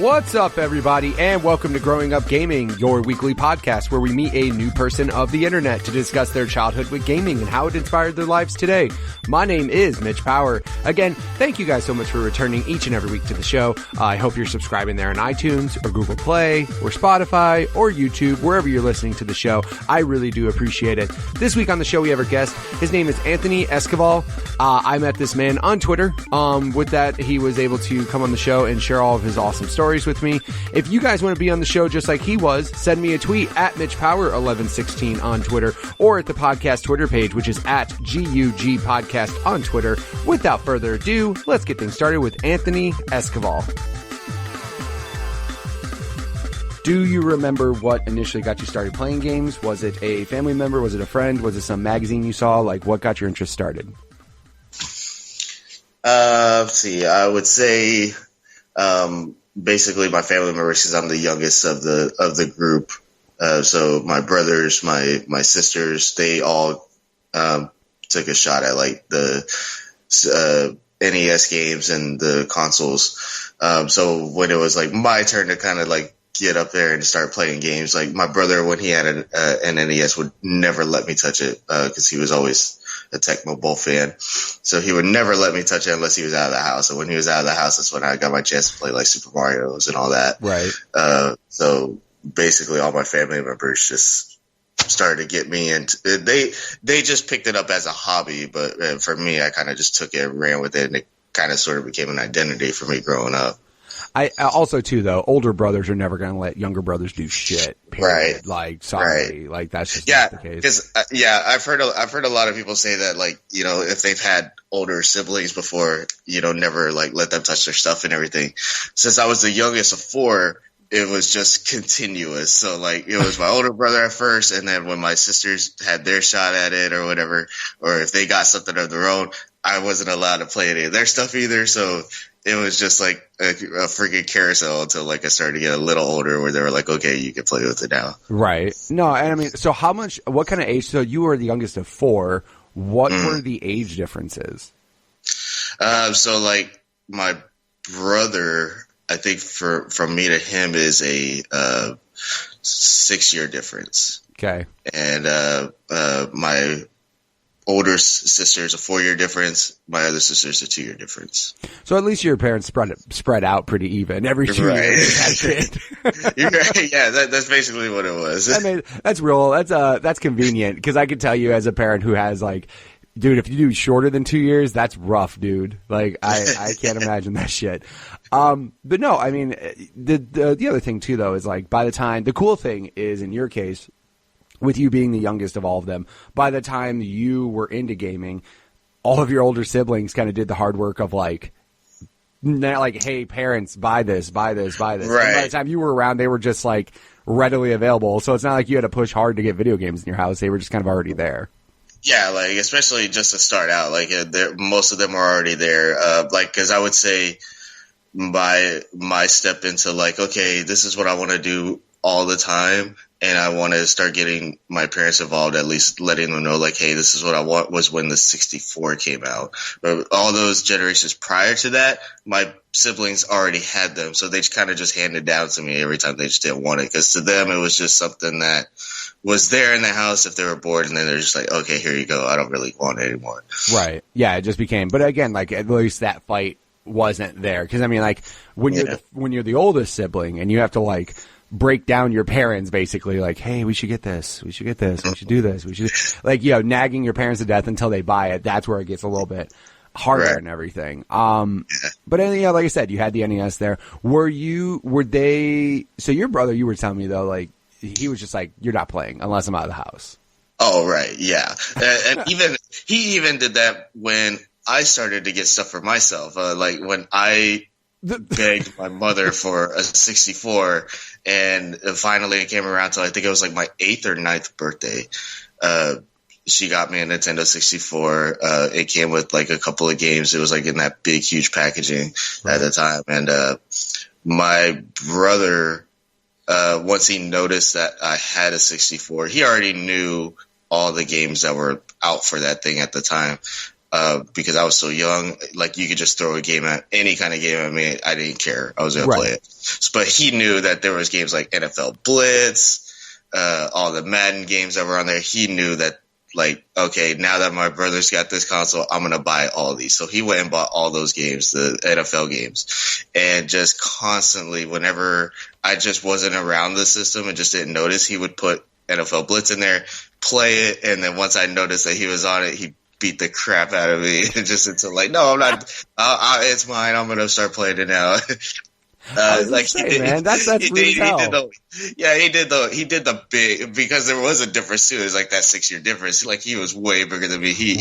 What's up, everybody, and welcome to Growing Up Gaming, your weekly podcast where we meet a new person of the internet to discuss their childhood with gaming and how it inspired their lives today. My name is Mitch Power. Again, thank you guys so much for returning each and every week to the show. I hope you're subscribing there on iTunes or Google Play or Spotify or YouTube, wherever you're listening to the show. I really do appreciate it. This week on the show, we have our guest. His name is Anthony Esquivel. I met this man on Twitter. With that, he was able to come on the show and share all of his awesome stories with me. If you guys want to be on the show just like he was, send me a tweet at MitchPower1116 on Twitter or at the podcast Twitter page, which is at GUG Podcast on Twitter. Without further ado, let's get things started with Anthony Esquivel. Do you remember what initially got you started playing games? Was it a family member? Was it a friend? Was it some magazine you saw? Like, what got your interest started? Let's see. I would say basically my family members, because I'm the youngest of the group. So my brothers, my sisters, they all took a shot at like the NES games and the consoles. So when it was like my turn to kind of like get up there and start playing games, like my brother, when he had an NES, would never let me touch it because he was always a Tecmo Bowl fan. So he would never let me touch it unless he was out of the house. And when he was out of the house, that's when I got my chance to play like Super Mario's and all that. Right. So basically all my family members just started to get me into it. They just picked it up as a hobby, but for me, I kind of just took it and ran with it, and it kind of sort of became an identity for me growing up. I also too, though, older brothers are never going to let younger brothers do shit. Period. Right. Like, sorry. Right. Like, that's just not the case. Because I've heard a lot of people say that, like, you know, if they've had older siblings before, you know, never like let them touch their stuff and everything. Since I was the youngest of four, it was just continuous. So like, it was my older brother at first, and then when my sisters had their shot at it or whatever, or if they got something of their own, I wasn't allowed to play any of their stuff either. So it was just like a freaking carousel until like I started to get a little older, where they were like, okay, you can play with it now. Right. No, and I mean, so what kind of age? So you were the youngest of four. What were the age differences? So like my brother, I think from me to him is a 6-year difference. Okay. And my older sister is a 4-year difference. My other sister is a 2-year difference. So at least your parents spread out pretty even every 2 years. You're right. Yeah, that's basically what it was. I mean, that's real. That's convenient, because I can tell you as a parent who has like, dude, if you do shorter than 2 years, that's rough, dude. Like, I can't imagine that shit. But no, I mean, the other thing too, though, is like, by the time, the cool thing is, in your case, with you being the youngest of all of them, by the time you were into gaming, all of your older siblings kind of did the hard work of like, hey, parents, buy this. Right. And by the time you were around, they were just like readily available. So it's not like you had to push hard to get video games in your house. They were just kind of already there. Yeah, like, especially just to start out, like, most of them are already there. Like, because I would say my step into like, okay, this is what I want to do all the time, and I want to start getting my parents involved, at least letting them know, like, hey, this is what I want, was when the 64 came out. But all those generations prior to that, my siblings already had them, so they kind of just handed down to me every time. They just didn't want it, because to them it was just something that was there in the house if they were bored, and then they're just like, okay, here you go, I don't really want it anymore. Right. Yeah, it just became, but again, like, at least that fight wasn't there, because I mean, like, when you're the oldest sibling and you have to like break down your parents, basically, like, hey, we should get this, we should do this, we should, like, you know, nagging your parents to death until they buy it. That's where it gets a little bit harder and everything. But yeah, like I said, you had the NES there. Were they? So your brother, you were telling me though, like, he was just like, you're not playing unless I'm out of the house. Oh, right, yeah, and he even did that when I started to get stuff for myself. Like when I begged my mother for a 64, and finally it came around to, I think it was like my 8th or 9th birthday. She got me a Nintendo 64. It came with like a couple of games. It was like in that big, huge packaging at the time. And my brother, once he noticed that I had a 64, he already knew all the games that were out for that thing at the time. because I was so young. Like, you could just throw any kind of game at me. I didn't care. I was going to play it. But he knew that there was games like NFL Blitz, all the Madden games that were on there. He knew that, like, okay, now that my brother's got this console, I'm going to buy all these. So he went and bought all those games, the NFL games, and just constantly, whenever I just wasn't around the system and just didn't notice, he would put NFL Blitz in there, play it, and then once I noticed that he was on it, he beat the crap out of me just until, like, no, I'm not. It's mine. I'm gonna start playing it now. Man, that's really hell. He did the big, because there was a difference too. There's like that 6-year difference. Like, he was way bigger than me. He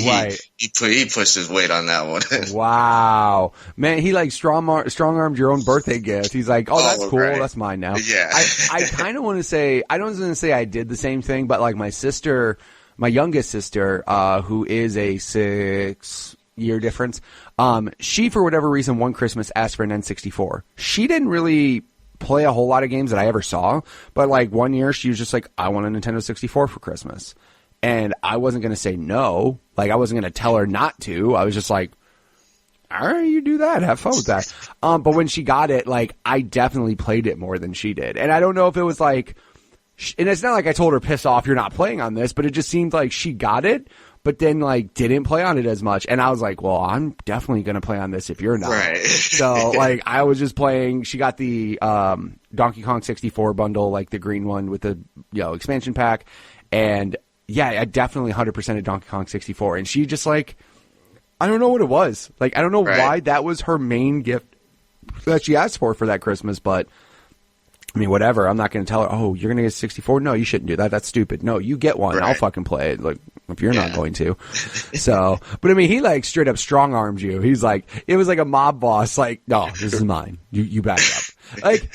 pushed his weight on that one. Wow, man, he like strong armed your own birthday gift. He's like, oh, that's cool. Right. That's mine now. Yeah, I kind of want to say, I don't want to say I did the same thing, but like my sister. My youngest sister, who is a 6-year difference, she, for whatever reason, one Christmas asked for an N64. She didn't really play a whole lot of games that I ever saw, but like one year she was just like, I want a Nintendo 64 for Christmas. And I wasn't going to say no. Like, I wasn't going to tell her not to. I was just like, all right, you do that. Have fun with that. But when she got it, like, I definitely played it more than she did. And I don't know if it was like, and it's not like I told her, piss off, you're not playing on this, but it just seemed like she got it, but then like didn't play on it as much. And I was like, well, I'm definitely going to play on this if you're not. Right. So like I was just playing, she got the Donkey Kong 64 bundle, like the green one with the expansion pack. And yeah, I definitely 100% of Donkey Kong 64. And she just like, I don't know what it was. Like, I don't know why that was her main gift that she asked for that Christmas, but I mean, whatever. I'm not going to tell her, oh, you're going to get 64? No, you shouldn't do that. That's stupid. No, you get one. Right. I'll fucking play it. Like, if you're not going to. So, but I mean, he like straight up strong armed you. He's like, it was like a mob boss. Like, no, this is mine. You back up. Like,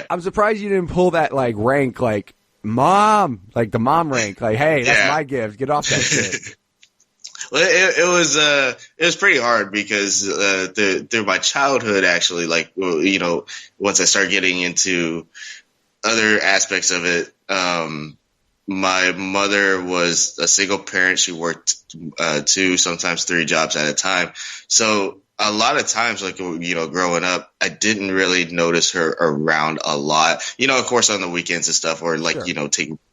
I'm surprised you didn't pull that like rank, like mom, like the mom rank. Like, hey, that's my gift. Get off that shit. Well, it was pretty hard because through my childhood, actually, like, once I started getting into other aspects of it, my mother was a single parent. She worked 2, sometimes 3 jobs at a time. So a lot of times, like, growing up, I didn't really notice her around a lot. Of course, on the weekends and stuff, or like,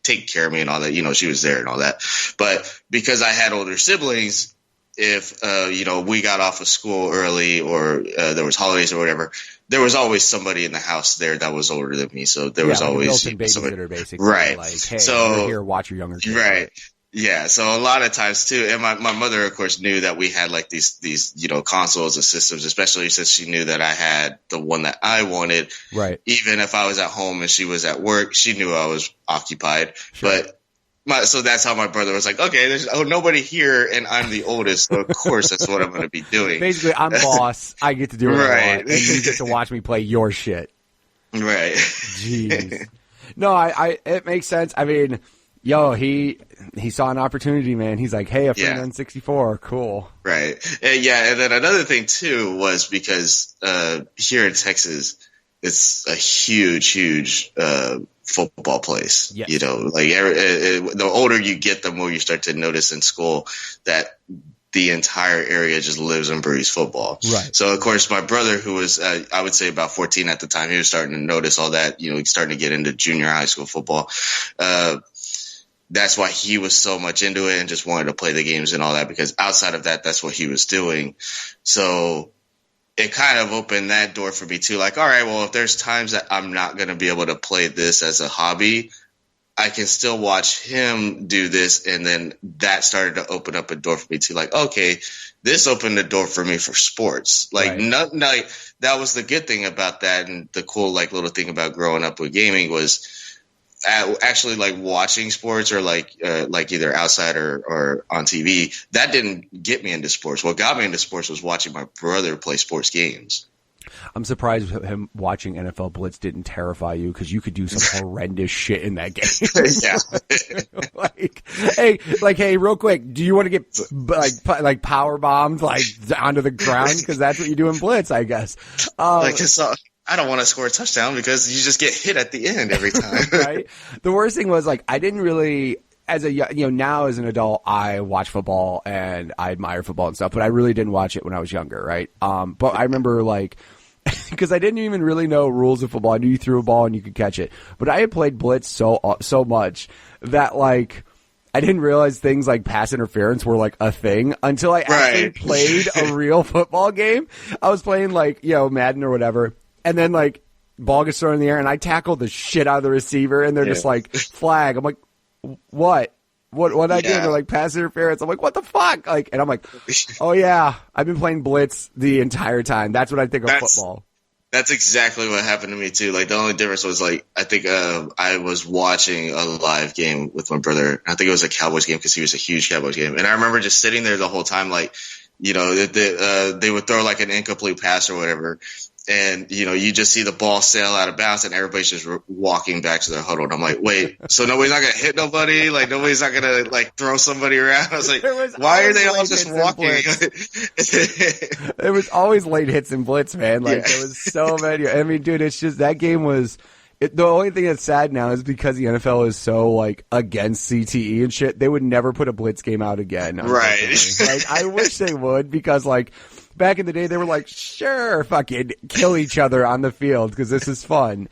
take care of me and all that. She was there and all that. But because I had older siblings, if we got off of school early, or there was holidays or whatever, there was always somebody in the house there that was older than me. So there was always babysitter, basically, right? Like, hey, you're here, watch your younger kids. Right. Yeah, so a lot of times too, and my mother, of course, knew that we had like these consoles and systems, especially since she knew that I had the one that I wanted. Right. Even if I was at home and she was at work, she knew I was occupied. Sure. But so that's how my brother was like, okay, there's nobody here, and I'm the oldest, so of course that's what I'm going to be doing. Basically, I'm boss. I get to do what I want, and you get to watch me play your shit. Right. Jeez. No, it makes sense. I mean, he saw an opportunity, man. He's like, hey, a free N64, cool. Right. And then another thing, too, was because here in Texas, it's a huge football place. Yes. Like the older you get, the more you start to notice in school that the entire area just lives and breathes football. Right. So, of course, my brother, who was, I would say about 14 at the time, he was starting to notice all that, he's starting to get into junior high school football. That's why he was so much into it and just wanted to play the games and all that, because outside of that, that's what he was doing. So it kind of opened that door for me too. Like, all right, well, if there's times that I'm not going to be able to play this as a hobby, I can still watch him do this. And then that started to open up a door for me too. Like, okay, this opened the door for me for sports. Like, like that was the good thing about that. And the cool, like, little thing about growing up with gaming was actually like watching sports, or like either outside or on TV. That didn't get me into sports. What got me into sports was watching my brother play sports games. I'm surprised him watching NFL Blitz didn't terrify you, because you could do some horrendous shit in that game. hey, real quick, do you want to get like power bombed like onto the ground? Because that's what you do in Blitz, I guess. I don't want to score a touchdown because you just get hit at the end every time. Right. The worst thing was, like, I didn't really now as an adult, I watch football and I admire football and stuff, but I really didn't watch it when I was younger, right? But I remember like, because I didn't even really know rules of football. I knew you threw a ball and you could catch it, but I had played blitz so much that like I didn't realize things like pass interference were like a thing until I actually played a real football game. I was playing like Madden or whatever, and then like ball gets thrown in the air and I tackled the shit out of the receiver, and they're just like flag. I'm like, what I do? They're like pass interference. I'm like, what the fuck? Like, and I'm like, oh yeah, I've been playing blitz the entire time. That's what I think of football. That's exactly what happened to me too. Like the only difference was like I think I was watching a live game with my brother. I think it was a Cowboys game because he was a huge Cowboys game, and I remember just sitting there the whole time, like they would throw like an incomplete pass or whatever. And, you just see the ball sail out of bounds and everybody's just walking back to their huddle. And I'm like, wait, so nobody's not going to hit nobody? Like, nobody's not going to, like, throw somebody around? I was like, why are they all just walking? There was always late hits and blitz, man. Like, there was so many. I mean, dude, it's just that game was – the only thing that's sad now is because the NFL is so, like, against CTE and shit, they would never put a blitz game out again. Right. Like, I wish they would because, like – back in the day, they were like, sure, fucking kill each other on the field because this is fun.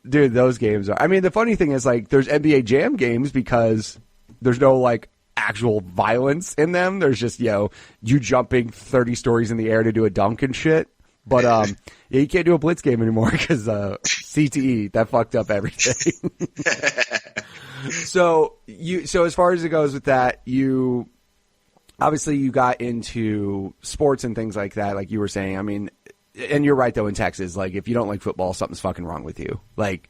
Dude, those games are – I mean, the funny thing is, like, there's NBA Jam games because there's no, like, actual violence in them. There's just, you jumping 30 stories in the air to do a dunk and shit. But, you can't do a blitz game anymore because CTE, that fucked up everything. So as far as it goes with that, obviously, you got into sports and things like that, like you were saying. I mean, and you're right, though, in Texas. Like, if you don't like football, something's fucking wrong with you. Like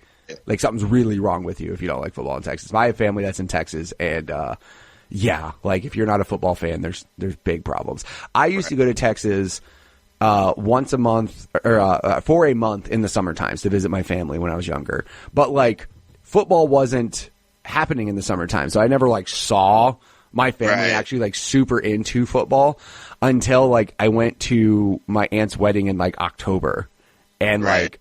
something's really wrong with you if you don't like football in Texas. I have family that's in Texas, and, like, if you're not a football fan, there's big problems. I used to go to Texas once a month, or for a month in the summer times to visit my family when I was younger. But, like, football wasn't happening in the summertime, so I never, like, saw my family actually like super into football until like I went to my aunt's wedding in like October, and like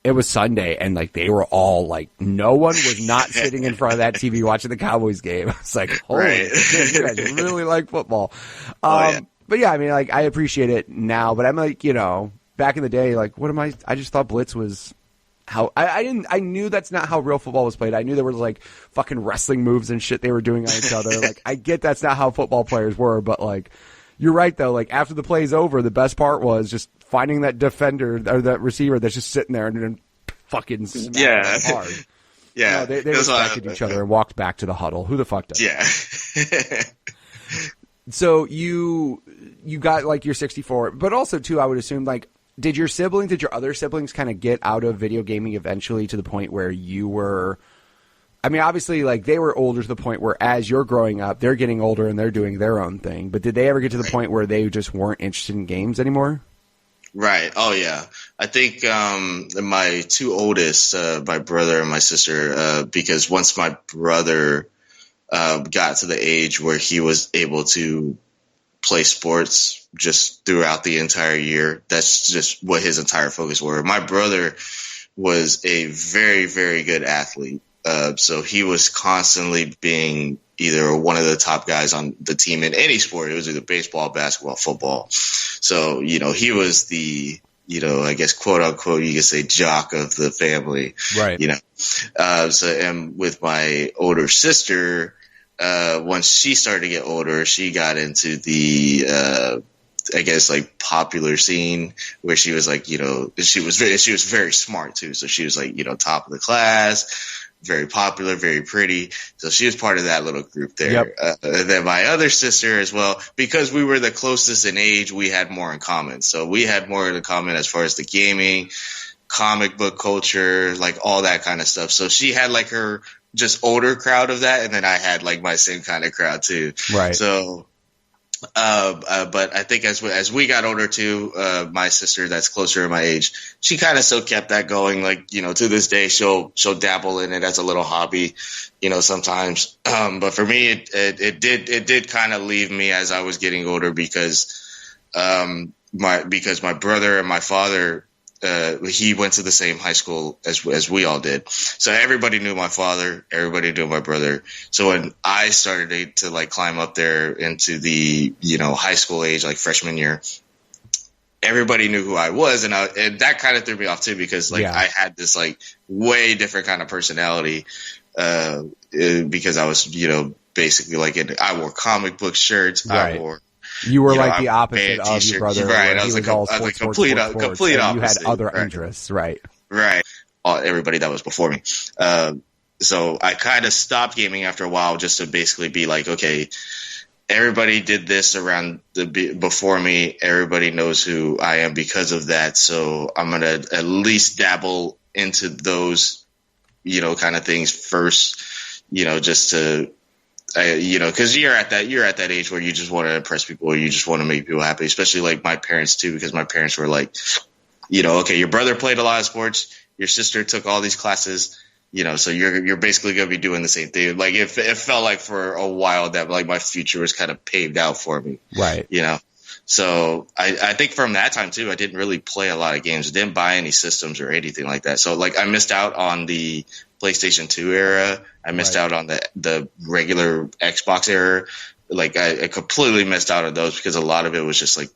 it was Sunday, and like they were all like, no one was not sitting in front of that TV watching the Cowboys game. I was like, holy shit, you guys really like football. But yeah, I mean, like I appreciate it now, but I'm like, back in the day, like I just thought blitz was how I knew that's not how real football was played. I knew there was like fucking wrestling moves and shit they were doing on each other. Like I get that's not how football players were, but like you're right though. Like after the play's over, the best part was just finding that defender or that receiver that's just sitting there and then fucking smacking them hard. Yeah, they respected each other and walked back to the huddle. Who the fuck does? Yeah. So you got like your 64, but also too, I would assume like. Did your other siblings kind of get out of video gaming eventually to the point where you were, I mean, obviously like they were older to the point where as you're growing up, they're getting older and they're doing their own thing. But did they ever get to the point where they just weren't interested in games anymore? Right. Oh yeah. I think, my two oldest, my brother and my sister, because once my brother, got to the age where he was able to play sports just throughout the entire year. That's just what his entire focus were. My brother was a very, very good athlete. So he was constantly being either one of the top guys on the team in any sport. It was either baseball, basketball, football. So, he was the, I guess, quote unquote, you could say jock of the family. Right. And with my older sister, once she started to get older, she got into the, I guess like popular scene where she was like, she was very smart too. So she was like, top of the class, very popular, very pretty. So she was part of that little group there. Yep. And then my other sister as well, because we were the closest in age, we had more in common. So we had more in common as far as the gaming, comic book culture, like all that kind of stuff. So she had like her just older crowd of that, and then I had like my same kind of crowd too. Right. So, but I think as we got older too, my sister that's closer to my age, she kind of still kept that going. Like, to this day, she'll dabble in it as a little hobby, sometimes. But for me, it did kind of leave me as I was getting older because my brother and my father, he went to the same high school as we all did. So everybody knew my father, everybody knew my brother. So when I started to like climb up there into the, high school age, like freshman year, everybody knew who I was. And that kind of threw me off too, because like I had this like way different kind of personality, because I was, basically like I wore comic book shirts. Right. You were the opposite of your brother. Right. I was like a complete opposite. You had other interests. Right. Right. Everybody that was before me. So I kind of stopped gaming after a while, just to basically be like, okay, everybody did this before me. Everybody knows who I am because of that. So I'm going to at least dabble into those, kind of things first, just to, because you're at that age where you just want to impress people, or you just want to make people happy, especially like my parents too, because my parents were like, okay, your brother played a lot of sports, your sister took all these classes, so you're basically going to be doing the same thing. Like it felt like for a while that like my future was kind of paved out for me. Right. So I think from that time too, I didn't really play a lot of games. I didn't buy any systems or anything like that. So like I missed out on the PlayStation 2 era. I missed out on the regular Xbox era. Like I completely missed out on those, because a lot of it was just like,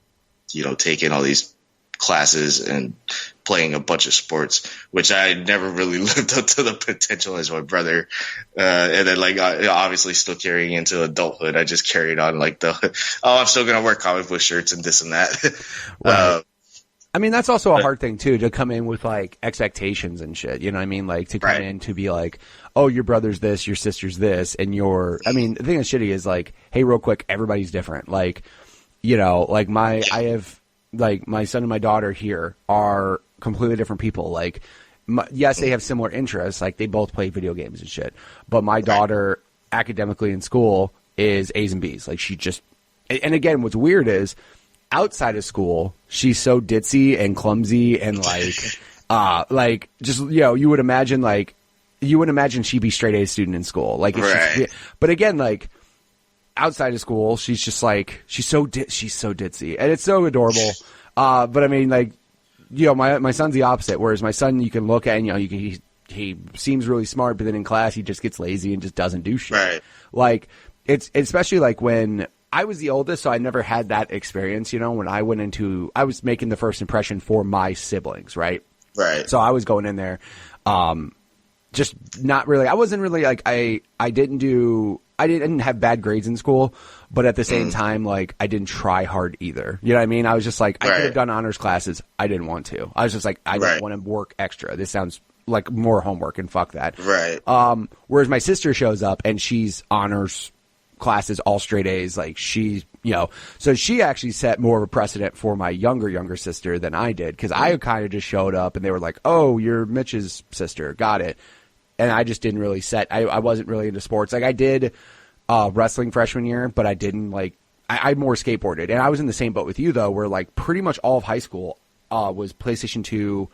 taking all these classes and playing a bunch of sports, which I never really lived up to the potential as my brother. And then like obviously still carrying into adulthood, I just carried on like I'm still going to wear comic book shirts and this and that. Right. I mean, that's also a hard thing too, to come in with like expectations and shit. You know what I mean? Like to come in to be like, oh, your brother's this, your sister's this, and I mean, the thing that's shitty is like, hey, real quick, everybody's different. Like, like I have like my son and my daughter here are completely different people. Like, yes, they have similar interests. Like they both play video games and shit. But my daughter academically in school is A's and B's. Like she just, and again, what's weird is, outside of school, she's so ditzy and clumsy and like just you would imagine she'd be straight A student in school. Like, but again, like outside of school, she's just like she's so ditzy, and it's so adorable. But I mean, like my son's the opposite. Whereas my son, you can look at and he seems really smart, but then in class he just gets lazy and just doesn't do shit. Right. Like it's especially like when I was the oldest, so I never had that experience, when I was making the first impression for my siblings, right? Right. So I was going in there, just not really, I wasn't really like, I didn't have bad grades in school, but at the same time, like, I didn't try hard either. You know what I mean? I was just like, I could have done honors classes. I didn't want to. I was just like, I don't want to work extra. This sounds like more homework, and fuck that. Right. Whereas my sister shows up and she's honors classes, all straight A's, like she's, so she actually set more of a precedent for my younger sister than I did, because I kind of just showed up and they were like, oh, you're Mitch's sister, got it. And I just didn't really I wasn't really into sports. Like I did wrestling freshman year, but I didn't I more skateboarded. And I was in the same boat with you though, where like pretty much all of high school was PlayStation 2,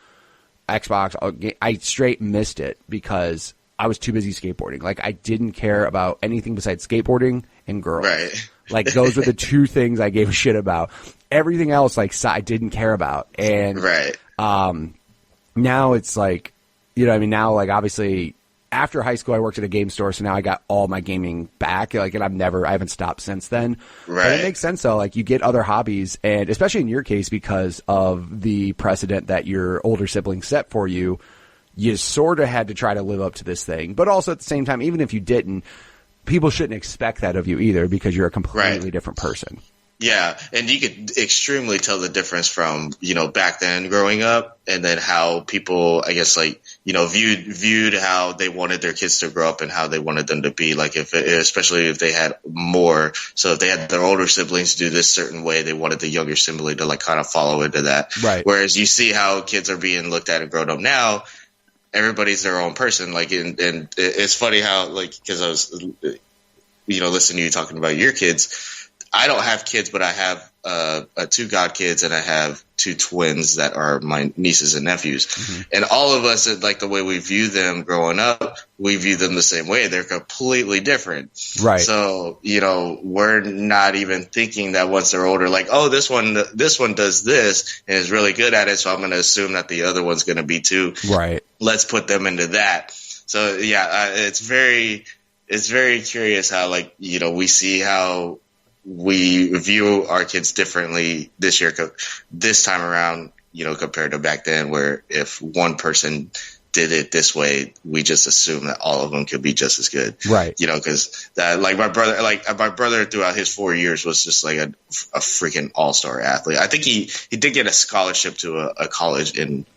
Xbox. I straight missed it because I was too busy skateboarding. Like I didn't care about anything besides skateboarding and girls. Right. Like those were the two things I gave a shit about. Everything else, like I didn't care about. And now it's like, I mean, now like obviously after high school I worked at a game store, so now I got all my gaming back. Like, and I haven't stopped since then. Right. But it makes sense though. Like you get other hobbies, and especially in your case because of the precedent that your older siblings set for you. You sort of had to try to live up to this thing. But also at the same time, even if you didn't, people shouldn't expect that of you either, because you're a completely different person. Yeah, and you could extremely tell the difference from, back then growing up, and then how people, I guess, like, viewed how they wanted their kids to grow up and how they wanted them to be. Like, especially if they had more. So if they had their older siblings do this certain way, they wanted the younger sibling to, like, kind of follow into that. Right. Whereas you see how kids are being looked at and grown up now, everybody's their own person. Like, and it's funny how, like, because I was, listening to you talking about your kids, I don't have kids, but I have two godkids, and I have two twins that are my nieces and nephews. Mm-hmm. And all of us, like the way we view them growing up, we view them the same way. They're completely different. Right. So, we're not even thinking that once they're older, like, oh, this one does this and is really good at it, so I'm going to assume that the other one's going to be too. Right. Let's put them into that. So, yeah, it's very curious how, like, we see how we view our kids differently this time around, compared to back then, where if one person did it this way, we just assume that all of them could be just as good. Right. Because my brother throughout his 4 years was just like a freaking all-star athlete. I think he did get a scholarship to a college in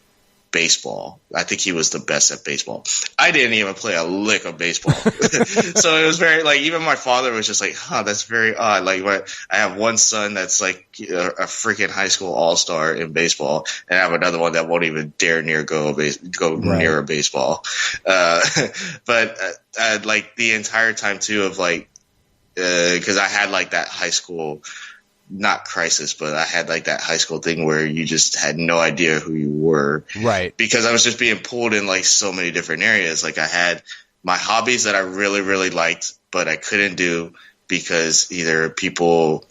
baseball. I think he was the best at baseball. I didn't even play a lick of baseball. So it was very, like, even my father was just like, that's very odd. Like, I have one son that's like a freaking high school all-star in baseball, and I have another one that won't even dare go near a baseball. But like the entire time too of like, because I had like that high school, not crisis, but I had like that high school thing where you just had no idea who you were. Right. Because I was just being pulled in like so many different areas. Like I had my hobbies that I really, really liked, but I couldn't do because either people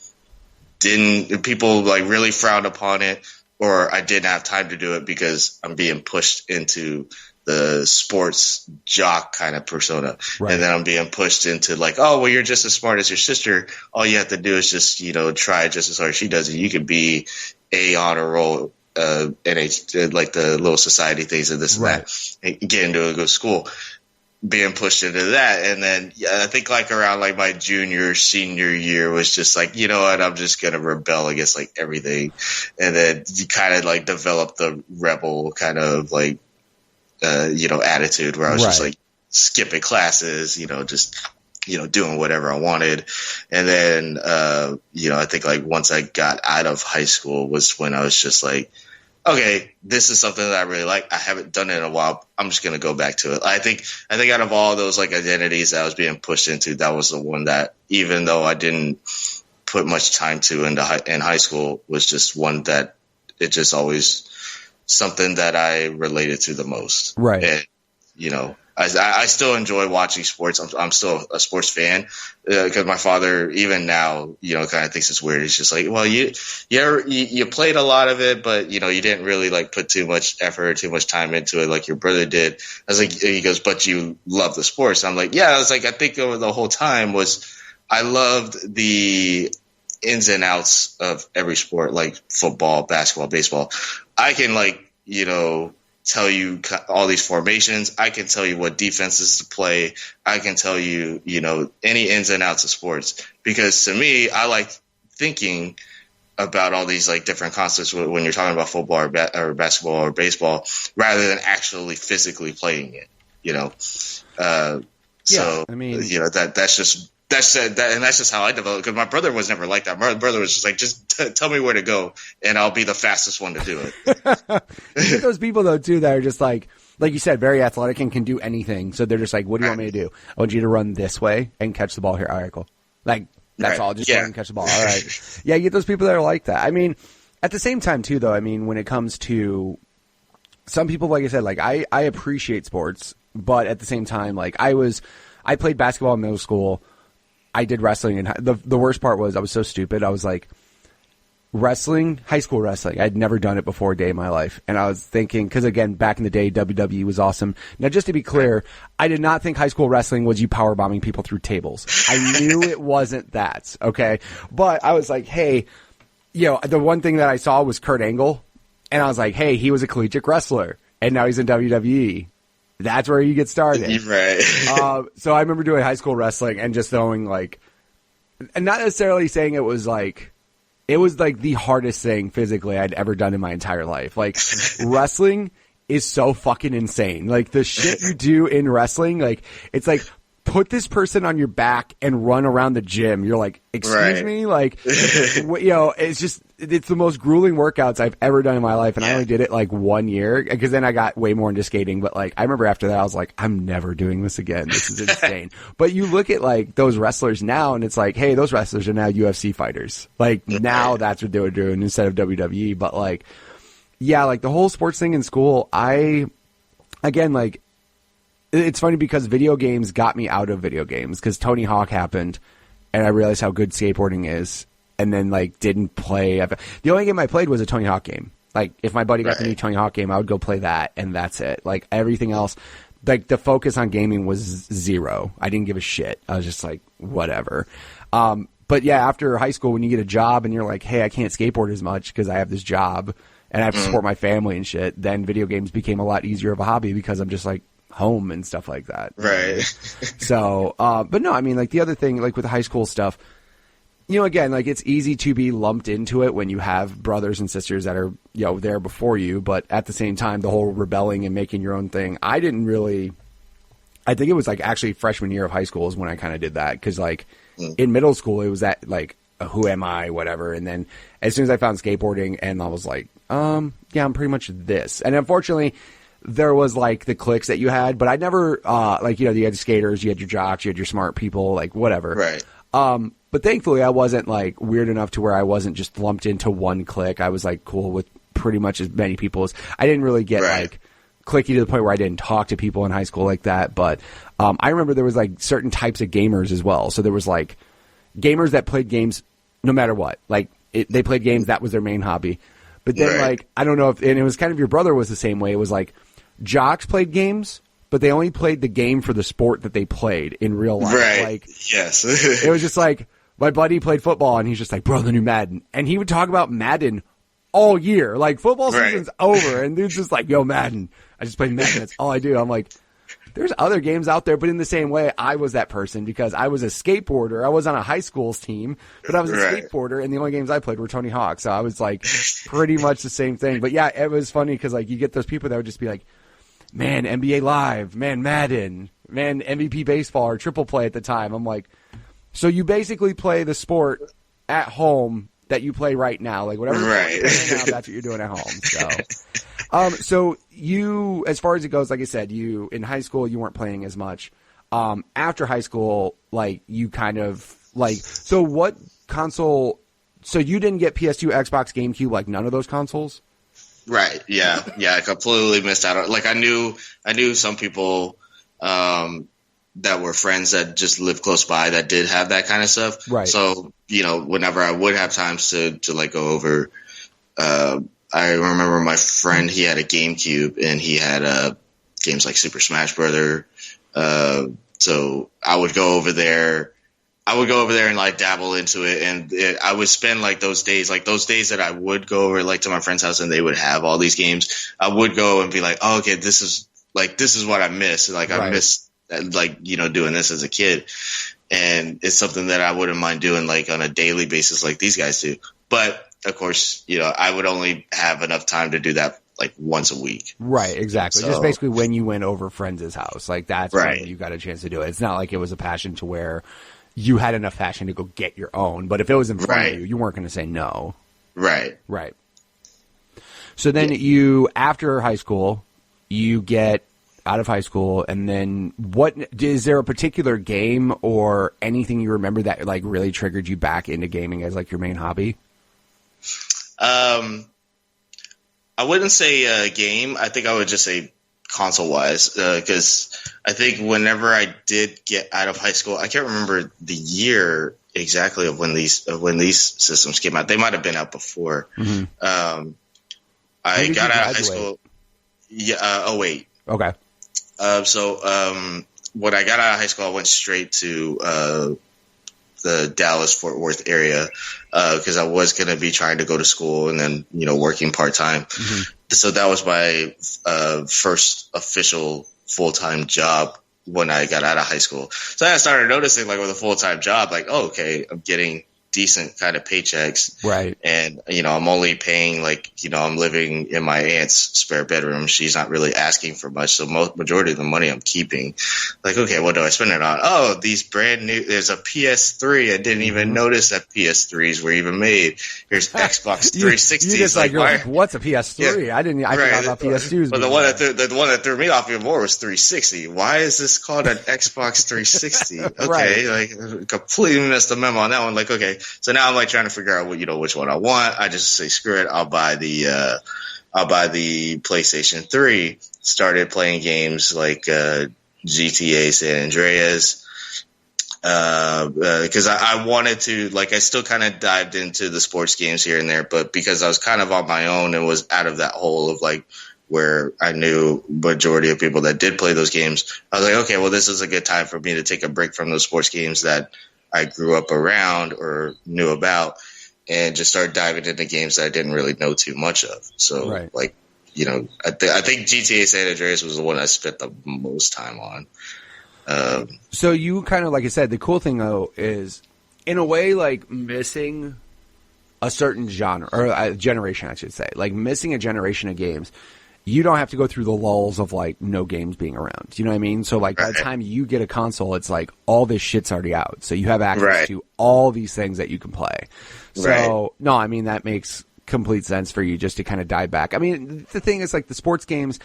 like really frowned upon it, or I didn't have time to do it because I'm being pushed into the sports jock kind of persona. Right. And then I'm being pushed into like, oh, well, you're just as smart as your sister. All you have to do is just, try just as hard as she does. And you could be a honor roll, NH, like the little society things and this and that, and get into a good school, being pushed into that. And then I think like around like my senior year was just like, you know what, I'm just going to rebel against like everything. And then you kind of like develop the rebel kind of like, attitude where I was just like skipping classes, just, doing whatever I wanted. And then, I think like once I got out of high school was when I was just like, okay, this is something that I really like. I haven't done it in a while. I'm just going to go back to it. I think out of all those like identities that I was being pushed into, that was the one that, even though I didn't put much time to in high school, was just one that it just always something that I related to the most. Right. And, I still enjoy watching sports. I'm still a sports fan because my father, even now, kind of thinks it's weird. He's just like, well, you played a lot of it, but, you didn't really like put too much effort or too much time into it like your brother did. I was like, he goes, but you love the sports. I'm like, yeah, I was like, I think over the whole time I loved the ins and outs of every sport, like football, basketball, baseball. I can tell you all these formations. I can tell you what defenses to play. I can tell you, any ins and outs of sports, because to me, I like thinking about all these like different concepts when you're talking about football or basketball or baseball, rather than actually physically playing it, So, I mean, that's just how I developed, because my brother was never like that. My brother was just like, just tell me where to go and I'll be the fastest one to do it. You get those people though too that are just like you said, very athletic and can do anything. So they're just like, what do you want me to do? I want you to run this way and catch the ball here. All right, cool. Like that's all. Just run and catch the ball. All right. Yeah, you get those people that are like that. I mean, at the same time too, though, I mean, when it comes to some people, like I said, like I appreciate sports, but at the same time, like I played basketball in middle school. I did wrestling, and the worst part was I was so stupid. I was like, wrestling, high school wrestling. I'd never done it before a day in my life. And I was thinking, because again, back in the day, WWE was awesome. Now, just to be clear, I did not think high school wrestling was you power bombing people through tables. I knew it wasn't that, okay? But I was like, hey, the one thing that I saw was Kurt Angle, and I was like, hey, he was a collegiate wrestler, and now he's in WWE. That's where you get started. Right. So I remember doing high school wrestling and just knowing and not necessarily saying it was like the hardest thing physically I'd ever done in my entire life. Like wrestling is so fucking insane. Like the shit you do in wrestling, like it's like put this person on your back and run around the gym. You're like, excuse me? Like, it's the most grueling workouts I've ever done in my life. And I only did it like 1 year because then I got way more into skating. But like, I remember after that, I was like, I'm never doing this again. This is insane. But you look at like those wrestlers now and it's like, hey, those wrestlers are now UFC fighters. Like now that's what they were doing instead of WWE. But like, yeah, like the whole sports thing in school, it's funny because video games got me out of video games because Tony Hawk happened and I realized how good skateboarding is and then like didn't play. The only game I played was a Tony Hawk game. Like if my buddy got the new Tony Hawk game, I would go play that and that's it. Like everything else, like the focus on gaming was zero. I didn't give a shit. I was just like, whatever. But yeah, after high school, when you get a job and you're like, hey, I can't skateboard as much because I have this job and I have to support my family and shit, then video games became a lot easier of a hobby because I'm just like, home and stuff like that. Right. So, but no, I mean, like the other thing, like with the high school stuff, you know, again, like it's easy to be lumped into it when you have brothers and sisters that are, you know, there before you, but at the same time, the whole rebelling and making your own thing, I think it was like actually freshman year of high school is when I kind of did that. Cause like in middle school, it was that like, who am I, whatever. And then as soon as I found skateboarding and I was like, yeah, I'm pretty much this. And unfortunately, there was like the cliques that you had, but I never, like, you know, you had skaters, you had your jocks, you had your smart people, like whatever. Right. But thankfully I wasn't like weird enough to where I wasn't just lumped into one clique. I was like cool with pretty much as many people as I didn't really get like cliquey to the point where I didn't talk to people in high school like that. But, I remember there was like certain types of gamers as well. So there was like gamers that played games no matter what, like they played games. That was their main hobby. But then like, I don't know if, and it was kind of your brother was the same way. It was like, jocks played games, but they only played the game for the sport that they played in real life. Right. Like, yes. It was just like, my buddy played football, and he's just like, bro, the new Madden. And he would talk about Madden all year. Like, football season's over, and dude's just like, yo, Madden. I just played Madden. That's all I do. I'm like, there's other games out there, but in the same way, I was that person because I was a skateboarder. I was on a high school's team, but I was a skateboarder, and the only games I played were Tony Hawk. So I was like pretty much the same thing. But yeah, it was funny because like you get those people that would just be like, man, NBA Live, man, Madden, man, MVP baseball or triple play at the time. I'm like, so you basically play the sport at home that you play right now, like whatever you're playing right now, that's what you're doing at home. So you, as far as it goes, like I said, you in high school you weren't playing as much. After high school, like you kind of like, so what console? So you didn't get PS2, Xbox, GameCube, like none of those consoles. Right. Yeah. I completely missed out. Like I knew some people that were friends that just lived close by that did have that kind of stuff. Right. So, you know, whenever I would have times to like go over, I remember my friend, he had a GameCube and he had games like Super Smash Brother. So I would go over there. And like dabble into it, and I would spend like those days that I would go over like to my friend's house and they would have all these games. I would go and be like, oh, okay, this is what I miss. Like I miss like, you know, doing this as a kid, and it's something that I wouldn't mind doing like on a daily basis like these guys do. But of course, you know, I would only have enough time to do that like once a week. Right, exactly. So, just basically when you went over friends' house, like that's when you got a chance to do it. It's not like it was a passion to where you had enough passion to go get your own, but if it was in front of you, you weren't going to say no. Right. So then you, after high school, you get out of high school, and then is there a particular game or anything you remember that like really triggered you back into gaming as like your main hobby? I wouldn't say a game. I think I would just say console-wise, because I think whenever I did get out of high school, I can't remember the year exactly of when these systems came out. They might have been out before. Mm-hmm. I got out of high school. Yeah. 08. Okay. So when I got out of high school, I went straight to the Dallas-Fort Worth area because I was going to be trying to go to school and then, you know, working part-time. Mm-hmm. So that was my first official full-time job when I got out of high school. So I started noticing, like, with a full-time job, like, oh, okay, I'm getting decent kind of paychecks. Right. And, I'm only paying I'm living in my aunt's spare bedroom. She's not really asking for much. So majority of the money I'm keeping, like, okay, what do I spend it on? Oh, these brand new, there's a PS3. I didn't even notice that PS3s were even made. Here's Xbox 360. You just you're like, what's a PS3? Yeah. I forgot about PS2s. But the one that threw me off even more was 360. Why is this called an Xbox 360? Okay. Right. Like, completely missed the memo on that one. Like, okay. So now I'm like trying to figure out which one I want. I just say, screw it. I'll buy the PlayStation 3. Started playing games like GTA San Andreas. Because I wanted to, like, I still kind of dived into the sports games here and there, but because I was kind of on my own and was out of that hole of like where I knew majority of people that did play those games, I was like, okay, well, this is a good time for me to take a break from those sports games that I grew up around or knew about and just start diving into games that I didn't really know too much of. So, right. like, I think GTA San Andreas was the one I spent the most time on. So you kind of, like I said, the cool thing though is, in a way, like missing a certain genre or a generation, I should say, like missing a generation of games. You don't have to go through the lulls of like no games being around. You know what I mean? So like by the time you get a console, it's like all this shit's already out. So you have access to all these things that you can play. So no, I mean, that makes complete sense for you just to kind of dive back. I mean, the thing is like the sports games,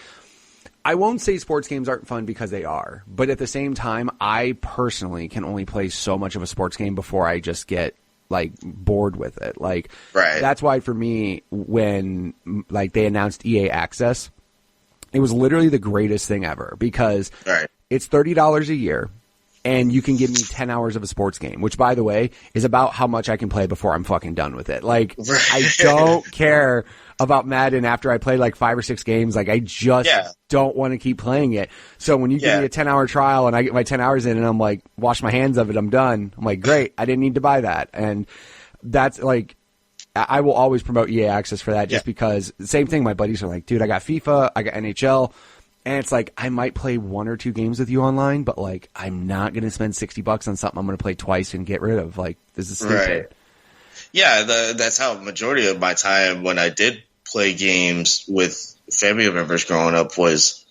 I won't say sports games aren't fun because they are, but at the same time, I personally can only play so much of a sports game before I just get like bored with it. Like, that's why for me, when like they announced EA Access, it was literally the greatest thing ever because it's $30 a year and you can give me 10 hours of a sports game, which by the way is about how much I can play before I'm fucking done with it. Like, I don't care about Madden after I play like 5 or 6 games. Like, I just don't want to keep playing it. So when you give me a 10-hour trial and I get my 10 hours in and I'm like, wash my hands of it, I'm done. I'm like, great. I didn't need to buy that. And that's like, I will always promote EA Access for that just because the same thing. My buddies are like, dude, I got FIFA, I got NHL. And it's like, I might play 1 or 2 games with you online, but like, I'm not going to spend $60 on something I'm going to play twice and get rid of. Like, this is stupid. Right. Yeah. That's how majority of my time when I did play games with family members growing up was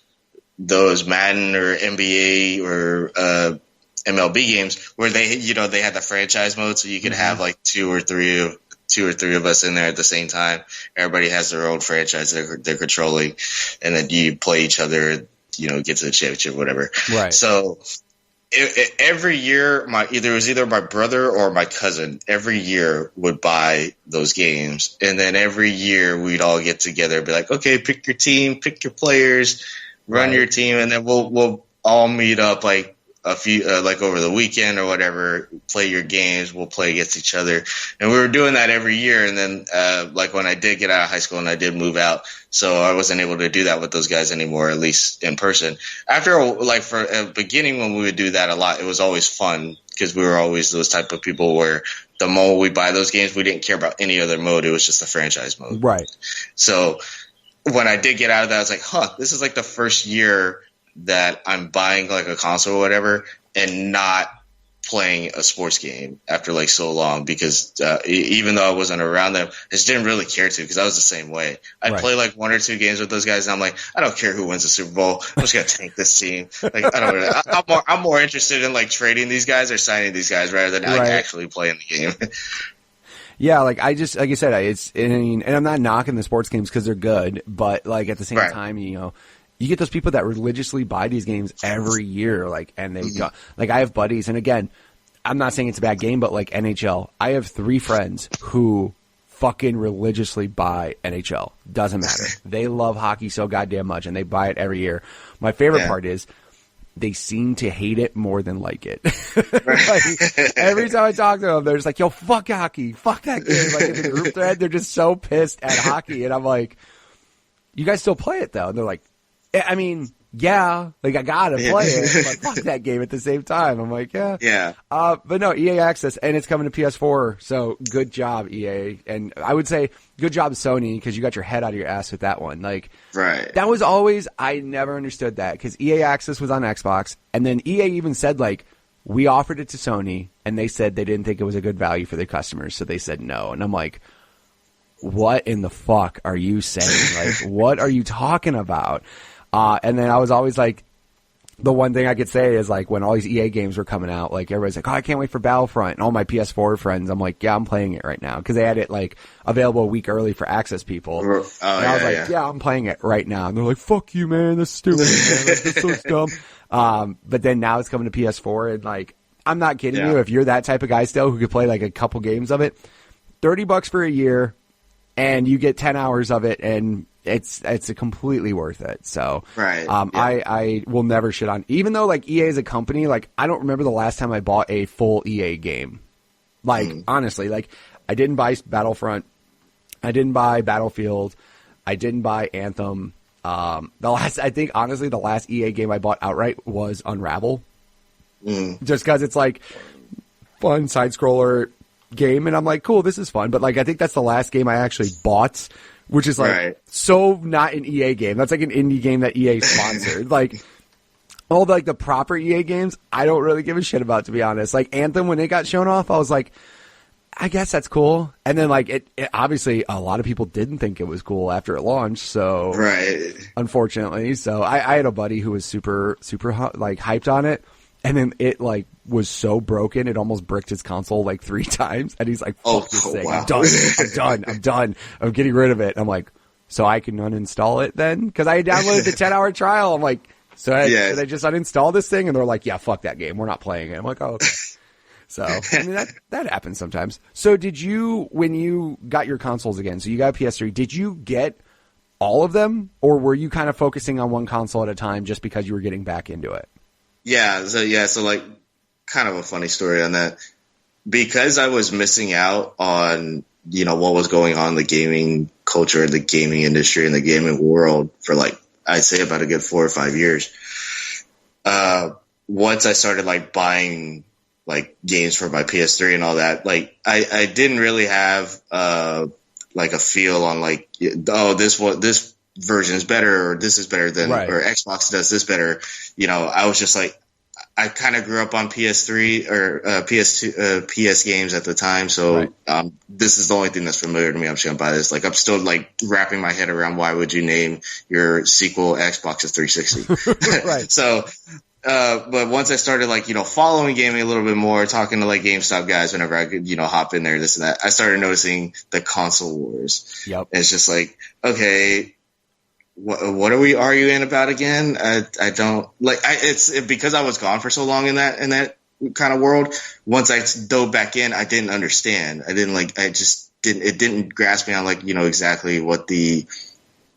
those Madden or NBA or MLB games where they had the franchise mode, so you could have like two or three of us in there at the same time. Everybody has their own franchise they're controlling, and then you play each other, get to the championship, whatever. Right. So every year, either my brother or my cousin every year would buy those games, and then every year we'd all get together and be like, okay, pick your team, pick your players, run your team, and then we'll all meet up like a few like over the weekend or whatever, play your games, we'll play against each other. And we were doing that every year. And then like when I did get out of high school and I did move out, so I wasn't able to do that with those guys anymore, at least in person. After like for a beginning when we would do that a lot, it was always fun because we were always those type of people where the moment we buy those games, we didn't care about any other mode. It was just the franchise mode. Right. So when I did get out of that, I was like, this is like the first year that I'm buying like a console or whatever and not playing a sports game after like so long, because even though I wasn't around them, I just didn't really care to, because I was the same way. I'd play like 1 or 2 games with those guys and I'm like, I don't care who wins the Super Bowl. I'm just going to tank this team. Like, I don't know. I'm more interested in like trading these guys or signing these guys rather than like actually playing the game. Yeah, like I said, and I'm not knocking the sports games because they're good, but like at the same time, you get those people that religiously buy these games every year, like, and they go, like, I have buddies, and again, I'm not saying it's a bad game, but like NHL, I have 3 friends who fucking religiously buy NHL. Doesn't matter. They love hockey so goddamn much, and they buy it every year. My favorite part is they seem to hate it more than like it. Like, every time I talk to them, they're just like, yo, fuck hockey. Fuck that game. Like, in the group thread, they're just so pissed at hockey. And I'm like, you guys still play it, though? And they're like, I mean, yeah, like I gotta play it, but fuck that game at the same time. I'm like, yeah. But no, EA Access, and it's coming to PS4, so good job, EA. And I would say good job, Sony, because you got your head out of your ass with that one. Like, that was always, I never understood that, because EA Access was on Xbox, and then EA even said, like, we offered it to Sony, and they said they didn't think it was a good value for their customers, so they said no. And I'm like, what in the fuck are you saying? Like, what are you talking about? And then I was always like, the one thing I could say is, like, when all these EA games were coming out, like, everybody's like, oh, I can't wait for Battlefront. And all my PS4 friends, I'm like, yeah, I'm playing it right now. Because they had it, like, available a week early for access people. And I was like, yeah, I'm playing it right now. And they're like, fuck you, man. That's stupid, man. Like, that's so dumb. But then now it's coming to PS4. And, like, I'm not kidding you. If you're that type of guy still who could play, like, a couple games of it, $30 for a year, and you get 10 hours of it, and it's completely worth it. So, I will never shit on, even though, like, EA is a company, like, I don't remember the last time I bought a full EA game. Like, honestly, like, I didn't buy Battlefront. I didn't buy Battlefield. I didn't buy Anthem. I think, honestly, the last EA game I bought outright was Unravel. Just because it's, like, fun side-scroller game, and I'm like, cool, this is fun. But, like, I think that's the last game I actually bought, which is, like, so not an EA game. That's like an indie game that EA sponsored. Like, all the, like, the proper EA games, I don't really give a shit about, to be honest. Like, Anthem, when it got shown off, I was like, I guess that's cool. And then, like, it obviously, a lot of people didn't think it was cool after it launched, so, unfortunately. So, I had a buddy who was super, like, hyped on it, and then it, like, was so broken, it almost bricked his console, like, 3 times, and he's like, fuck this thing. Wow. I'm done. I'm getting rid of it. I'm like, so I can uninstall it then? Because I downloaded the 10-hour trial. I'm like, should I just uninstall this thing? And they're like, yeah, fuck that game. We're not playing it. I'm like, oh, okay. So, I mean, that happens sometimes. So did you, when you got your consoles again, so you got a PS3, did you get all of them? Or were you kind of focusing on one console at a time just because you were getting back into it? So like, kind of a funny story on that. Because I was missing out on, you know, what was going on in the gaming culture, the gaming industry, and the gaming world for, like, I'd say about a good 4 or 5 years. Once I started, like, buying, like, games for my PS3 and all that, like, I didn't really have, like, a feel on, like, oh, this version is better, or this is better than, or Xbox does this better. You know, I was just like, I kind of grew up on PS3 or PS2, PS games at the time, so this is the only thing that's familiar to me. I'm just gonna buy this. Like, I'm still, like, wrapping my head around why would you name your sequel Xbox 360? So, but once I started, like, you know, following gaming a little bit more, talking to, like, GameStop guys whenever I could, you know, hop in there, this and that, I started noticing the console wars. And it's just like, okay, what are we arguing about again? I don't like. It's because I was gone for so long in that kind of world. Once I dove back in, I didn't understand. I didn't like. I just didn't. It didn't grasp me on, like, you know, exactly what the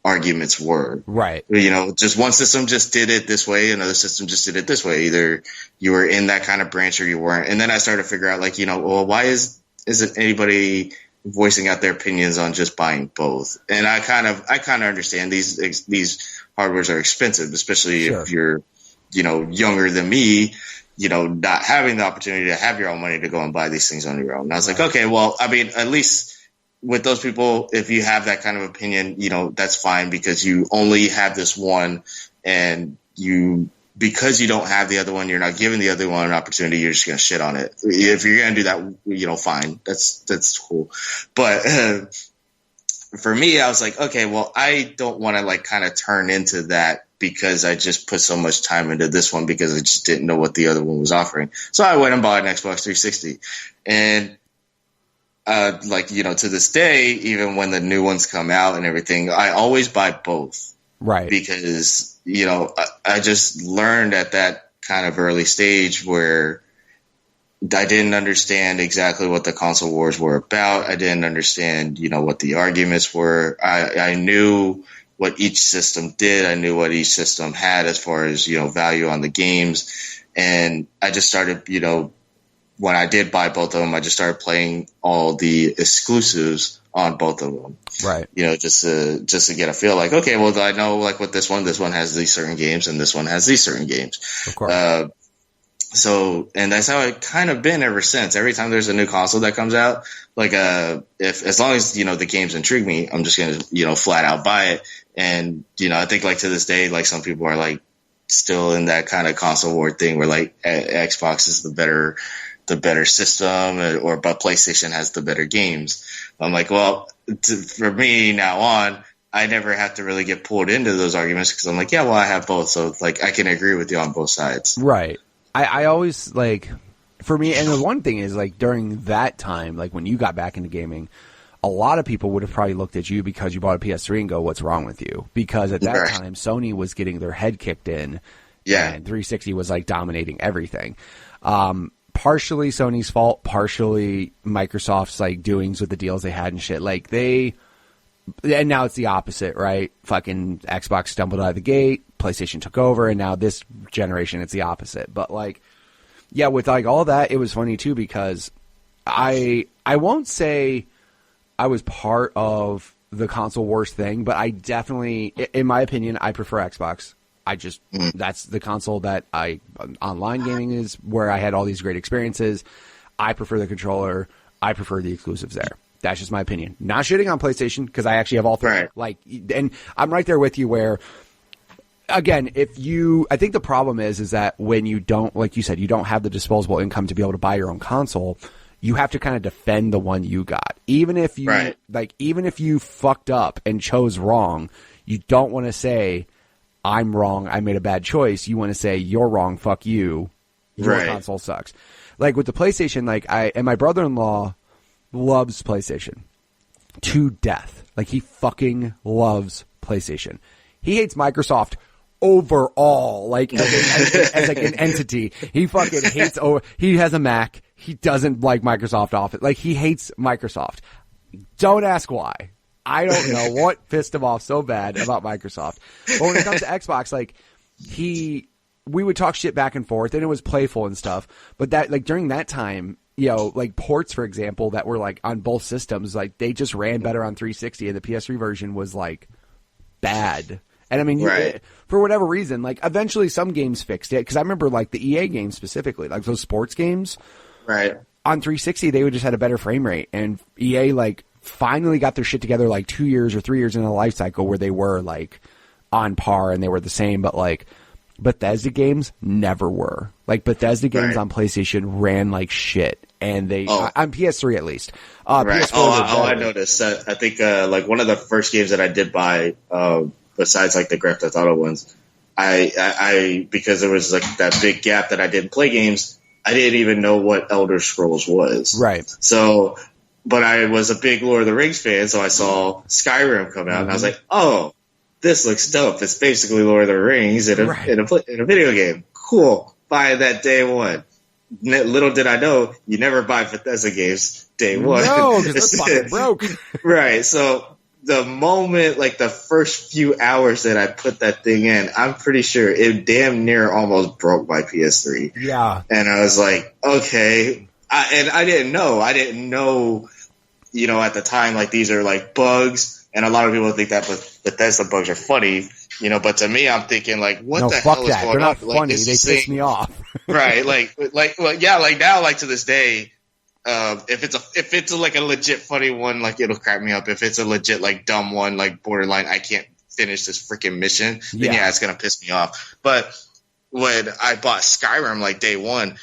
arguments were. You know, just one system just did it this way, another system just did it this way. Either you were in that kind of branch or you weren't. And then I started to figure out, like, you know, well, why isn't anybody voicing out their opinions on just buying both? And I kind of understand these hardwares are expensive, especially if you're, you know, younger than me, you know, not having the opportunity to have your own money to go and buy these things on your own. And I was like, okay, well, I mean, at least with those people, if you have that kind of opinion, you know, that's fine, because you only have this one, and because you don't have the other one, you're not giving the other one an opportunity, you're just going to shit on it. If you're going to do that, you know, fine. That's cool. But for me, I was like, okay, well, I don't want to, like, kind of turn into that because I just put so much time into this one because I just didn't know what the other one was offering. So I went and bought an Xbox 360. And like, you know, to this day, even when the new ones come out and everything, I always buy both. Because, you know, I just learned at that kind of early stage where I didn't understand exactly what the console wars were about. I didn't understand, you know, what the arguments were. I knew what each system did. I knew what each system had as far as, you know, value on the games. And I just started, you know, when I did buy both of them, I just started playing all the exclusives on both of them. You know, just to get a feel, like, okay, well, I know, like, with this one has these certain games and this one has these certain games. Of course. So, and that's how it kind of been ever since. Every time there's a new console that comes out, like, if, as long as, you know, the games intrigue me, I'm just going to, you know, flat out buy it. And, you know, I think, like, to this day, like, some people are like, still in that kind of console war thing where like Xbox is the better system, but PlayStation has the better games. I'm like, well, for me now on, I never have to really get pulled into those arguments because I'm like, yeah, well, I have both, so like I can agree with you on both sides. Right. I always like, for me, and the one thing is like during that time, like when you got back into gaming, a lot of people would have probably looked at you because you bought a PS3 and go, what's wrong with you? Because at that time, Sony was getting their head kicked in. Yeah. And 360 was like dominating everything. Partially Sony's fault, partially Microsoft's like doings with the deals they had and shit. Like and now it's the opposite, right? Fucking Xbox stumbled out of the gate, PlayStation took over, and now this generation it's the opposite. But like, yeah, with like all that, it was funny too because I won't say I was part of the console wars thing, but I definitely, in my opinion, I prefer Xbox. That's the console that online gaming is where I had all these great experiences. I prefer the controller. I prefer the exclusives there. That's just my opinion. Not shitting on PlayStation because I actually have all three. Right. Like, and I'm right there with you where, again, I think the problem is that when you don't, like you said, you don't have the disposable income to be able to buy your own console, you have to kind of defend the one you got. Even if you, even if you fucked up and chose wrong, you don't want to say, I'm wrong, I made a bad choice. You want to say, you're wrong, fuck you, your console sucks. Like with the PlayStation, and my brother-in-law loves PlayStation to death. Like he fucking loves PlayStation. He hates Microsoft overall, like as like an entity. He fucking hates, he has a Mac. He doesn't like Microsoft Office. Like he hates Microsoft. Don't ask why. I don't know what pissed him off so bad about Microsoft. But when it comes to Xbox, like we would talk shit back and forth, and it was playful and stuff. But that, like during that time, you know, like ports, for example, that were like on both systems, like they just ran better on 360, and the PS3 version was like bad. And I mean, for whatever reason, like eventually some games fixed it. Because I remember like the EA games specifically, like those sports games, on 360, they would just had a better frame rate, and EA like finally got their shit together like 2 years or 3 years in the life cycle where they were like on par and they were the same, but like Bethesda games never were. Like Bethesda games on PlayStation ran like shit, and they on PS3 at least. PS4 I noticed. I think like one of the first games that I did buy, besides like the Grand Theft Auto ones, I because there was like that big gap that I didn't play games. I didn't even know what Elder Scrolls was. Right. So. But I was a big Lord of the Rings fan, so I saw Skyrim come out, and I was like, "Oh, this looks dope! It's basically Lord of the Rings in a video game. Cool. Buy that day one." Little did I know, you never buy Bethesda games day one. No, because they're fucking broke. Right. So the moment, like the first few hours that I put that thing in, I'm pretty sure it damn near almost broke my PS3. Yeah. And I was like, okay. I didn't know, you know, at the time, like these are like bugs, and a lot of people think that Bethesda bugs are funny, you know, but to me, I'm thinking like, what the hell is going on? They're not like, funny. They piss me off. Right. Well, yeah, like now, like to this day, if it's like a legit funny one, like it'll crack me up. If it's a legit like dumb one, like borderline, I can't finish this freaking mission, then yeah, it's going to piss me off. But when I bought Skyrim like day one,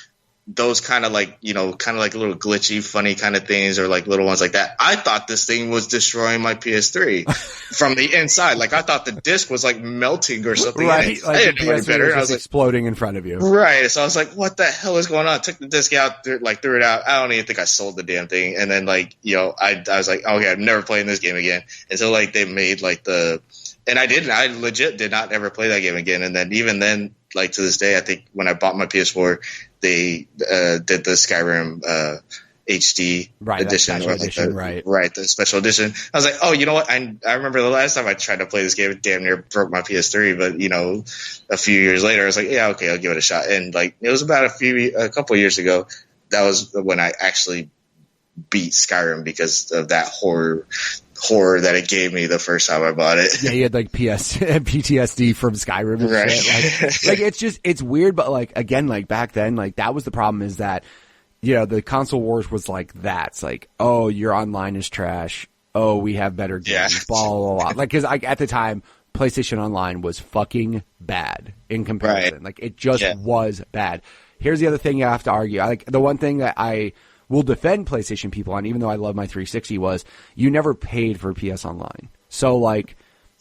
those kind of like, you know, kind of like little glitchy, funny kind of things, or like little ones like that. I thought this thing was destroying my PS3 from the inside. Like I thought the disc was like melting or something. Right, I didn't know any better. I was exploding in front of you. Right. So I was like, what the hell is going on? Took the disc out, threw it out. I don't even think I sold the damn thing. And then like, you know, I was like, okay, I'm never playing this game again. And so like they made like I legit did not ever play that game again. And then even then, like to this day, I think when I bought my PS4, they did the Skyrim HD edition, or like the special edition. I was like, oh, you know what? I remember the last time I tried to play this game, it damn near broke my PS3. But you know, a few years later, I was like, yeah, okay, I'll give it a shot. And like it was about a couple of years ago. That was when I actually beat Skyrim because of that horror that it gave me the first time I bought it. Yeah, you had like PTSD from Skyrim and right. shit. Like it's weird, but like again, like back then, like that was the problem, is that, you know, the console wars was like that. It's like, oh, your online is trash. Oh, we have better games. Blah blah blah. Like, because at the time, PlayStation Online was fucking bad in comparison. Right. Like, it just was bad. Here's the other thing you have to argue. Like, the one thing that I will defend PlayStation people on, even though I love my 360, was you never paid for PS Online. So, like,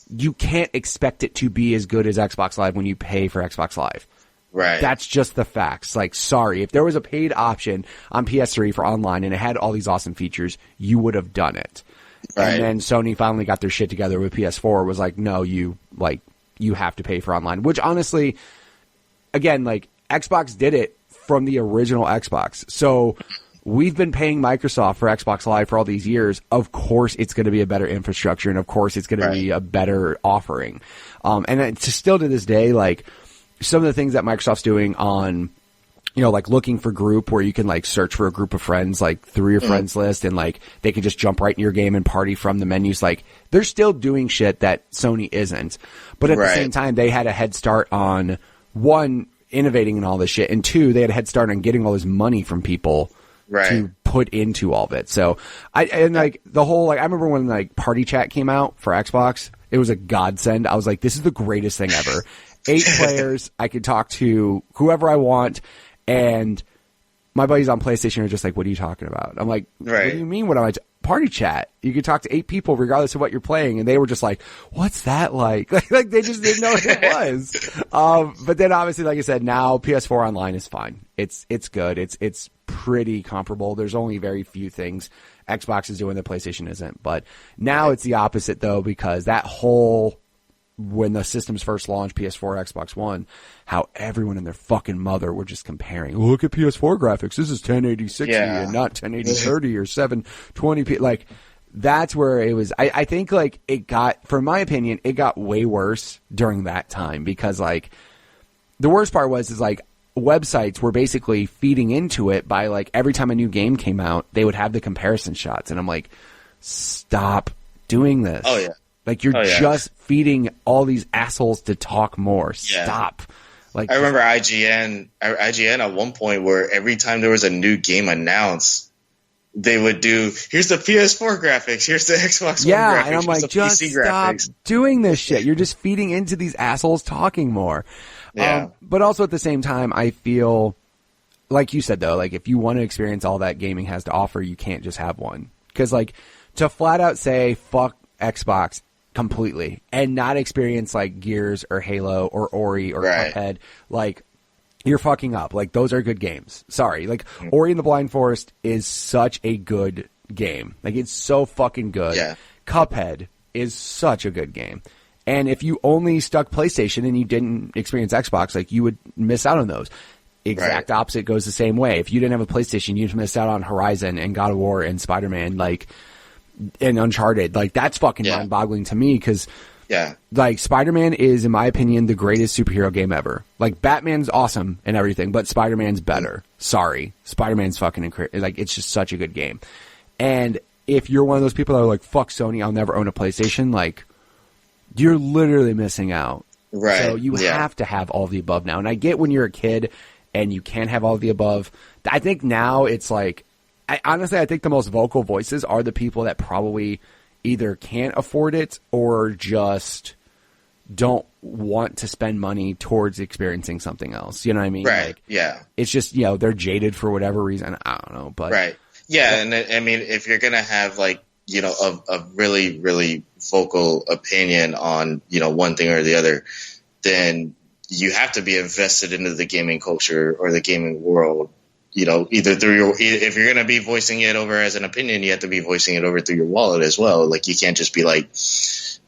you can't expect it to be as good as Xbox Live when you pay for Xbox Live. Right. That's just the facts. Like, sorry. If there was a paid option on PS3 for online and it had all these awesome features, you would have done it. Right. And then Sony finally got their shit together with PS4, was like, no, you have to pay for online. Which, honestly, again, like, Xbox did it from the original Xbox. So we've been paying Microsoft for Xbox Live for all these years. Of course, it's going to be a better infrastructure, and of course, it's going to be a better offering. And it's still to this day, like, some of the things that Microsoft's doing on, you know, like looking for group where you can like search for a group of friends, like through your friends list, and like they can just jump right in your game and party from the menus. Like, they're still doing shit that Sony isn't. But at the same time, they had a head start on, one, innovating and all this shit, and two, they had a head start on getting all this money from people to put into all of it. So like the whole, like, I remember when like Party Chat came out for Xbox, it was a godsend. I was like, this is the greatest thing ever. 8 players, I could talk to whoever I want, and my buddies on PlayStation are just like, what are you talking about? I'm like, what do you mean, what am I Party Chat? You could talk to 8 people regardless of what you're playing, and they were just like, what's that like? Like they just didn't know what it was. But then obviously, like I said, now PS4 Online is fine. It's good. It's pretty comparable. There's only very few things Xbox is doing that PlayStation isn't. But now it's the opposite, though, because that whole, when the systems first launched, PS4, Xbox One, how everyone and their fucking mother were just comparing. Look at PS4 graphics. This is 1080 60 and not 1080 30 or 720p. Like, that's where it was. I think, like, it got, from my opinion, it got way worse during that time, because, like, the worst part is like, websites were basically feeding into it by, like, every time a new game came out, they would have the comparison shots. And I'm like, stop doing this. Oh, yeah. Like, you're just feeding all these assholes to talk more. Stop. Like, I remember IGN at one point where every time there was a new game announced, they would do, here's the PS4 graphics, here's the Xbox One graphics, and I'm like, just stop doing this shit. You're just feeding into these assholes talking more. But also at the same time, I feel, like you said, though, like, if you want to experience all that gaming has to offer, you can't just have one. Because, like, to flat out say, fuck Xbox completely and not experience like Gears or Halo or Ori or Cuphead, like, you're fucking up. Like, those are good games. Sorry. Like, Ori and the Blind Forest is such a good game. Like, it's so fucking good. Cuphead is such a good game. And if you only stuck PlayStation and you didn't experience Xbox, like, you would miss out on those. Exact opposite goes the same way. If you didn't have a PlayStation, you'd miss out on Horizon and God of War and Spider-Man, like, and Uncharted. Like, that's fucking mind-boggling to me, because like, Spider-Man is, in my opinion, the greatest superhero game ever. Like, Batman's awesome and everything, but Spider-Man's better. Sorry. Spider-Man's fucking incredible. Like, it's just such a good game. And if you're one of those people that are like, fuck Sony, I'll never own a PlayStation, like, you're literally missing out. So you have to have all of the above now. And I get when you're a kid and you can't have all of the above. I think now it's like, honestly, I think the most vocal voices are the people that probably either can't afford it or just don't want to spend money towards experiencing something else. You know what I mean? Like, it's just, you know, they're jaded for whatever reason. I don't know. But and I mean, if you're going to have, like, you know, a really, really vocal opinion on, you know, one thing or the other, then you have to be invested into the gaming culture or the gaming world. You know, either through if you're going to be voicing it over as an opinion, you have to be voicing it over through your wallet as well. Like, you can't just be like,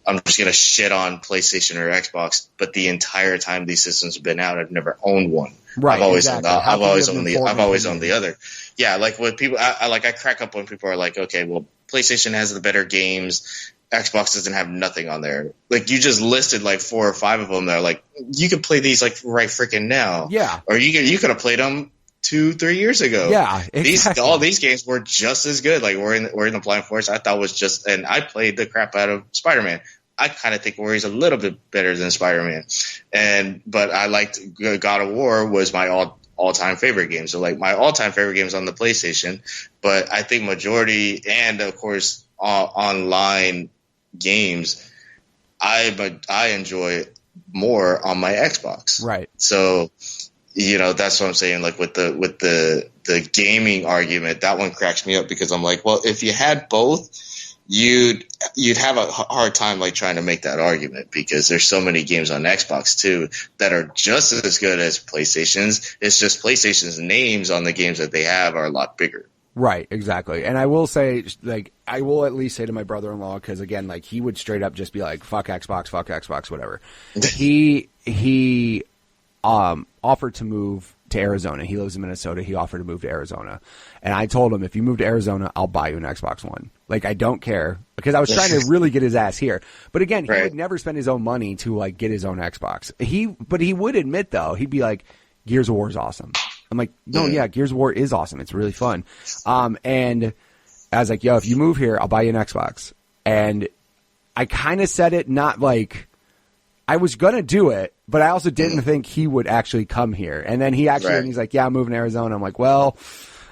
I'm just going to shit on PlayStation or Xbox, but the entire time these systems have been out, I've never owned one. I've always owned the other. Yeah. Like, with people, I crack up when people are like, okay, well, PlayStation has the better games. Xbox doesn't have nothing on there. Like, you just listed like 4 or 5 of them that are like, you could play these like right freaking now. Yeah. Or you could have played them 2-3 years ago. Yeah, exactly. All these games were just as good. Like, Ori in the Blind Forest, I thought was just, and I played the crap out of Spider-Man. I kind of think Ori's a little bit better than Spider-Man, but I liked God of War was my all-time favorite game. So, like, my all-time favorite games on the PlayStation, but I think majority, and of course online games, I enjoy it more on my Xbox. Right. So, that's what I'm saying. Like with the gaming argument, that one cracks me up because I'm like, well, if you had both, you'd have a hard time like trying to make that argument because there's so many games on Xbox too that are just as good as PlayStation's. It's just PlayStation's names on the games that they have are a lot bigger. Right, exactly. And I will say, like, I will at least say to my brother-in-law, because again, like, he would straight up just be like, fuck Xbox, whatever. He offered to move to Arizona. He lives in Minnesota. He offered to move to Arizona. And I told him, if you move to Arizona, I'll buy you an Xbox One. Like, I don't care. Because I was trying to really get his ass here. But again, he would never spend his own money to, like, get his own Xbox. But he would admit, though, he'd be like, Gears of War is awesome. I'm like, no, yeah, Gears of War is awesome. It's really fun. And I was like, yo, if you move here, I'll buy you an Xbox. And I kind of said it not like I was going to do it, but I also didn't think he would actually come here. And then he actually, and he's like, yeah, I'm moving to Arizona. I'm like, well,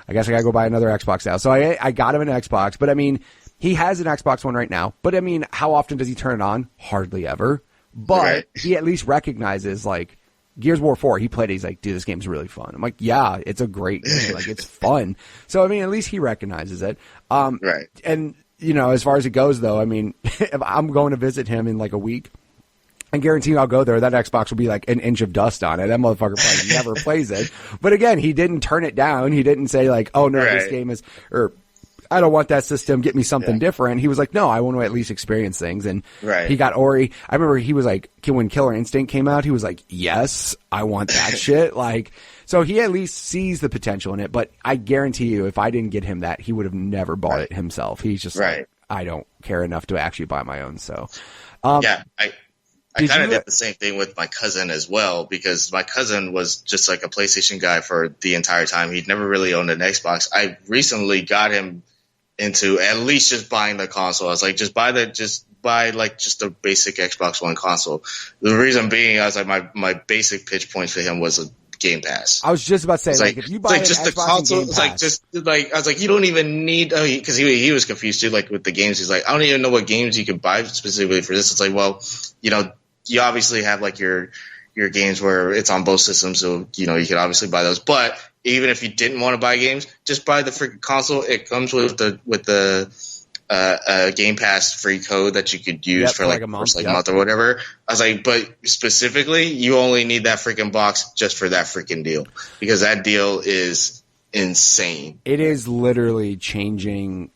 I guess I got to go buy another Xbox now. So I got him an Xbox. But I mean, he has an Xbox One right now. But I mean, how often does he turn it on? Hardly ever. But he at least recognizes, like, Gears of War 4, he played it. He's like, dude, this game's really fun. I'm like, yeah, it's a great game. Like, it's fun. So, I mean, at least he recognizes it. And, as far as it goes, though, I mean, if I'm going to visit him in like a week, I guarantee you I'll go there. That Xbox will be like an inch of dust on it. That motherfucker probably never plays it. But again, he didn't turn it down. He didn't say like, oh, no, this game is, or I don't want that system. Get me something different. He was like, no, I want to at least experience things. And he got Ori. I remember he was like, when Killer Instinct came out, he was like, yes, I want that shit. Like, so he at least sees the potential in it. But I guarantee you, if I didn't get him that, he would have never bought it himself. He's just like, I don't care enough to actually buy my own. So, I kind of did the same thing with my cousin as well, because my cousin was just like a PlayStation guy for the entire time. He'd never really owned an Xbox. I recently got him into at least just buying the console. I was like, just buy the basic Xbox One console. The reason being, I was like, my basic pitch point for him was a Game Pass. I was just about to say, like, if you buy just an the Xbox console, Game it's Pass, like just like I was like, you don't even need, because he was confused too, like with the games. He's like, I don't even know what games you can buy specifically for this. It's like, well, you obviously have like your games where it's on both systems, so you can obviously buy those. But even if you didn't want to buy games, just buy the freaking console. It comes with the Game Pass free code that you could use for like a month or whatever. I was like, but specifically, you only need that freaking box just for that freaking deal, because that deal is insane. It is literally changing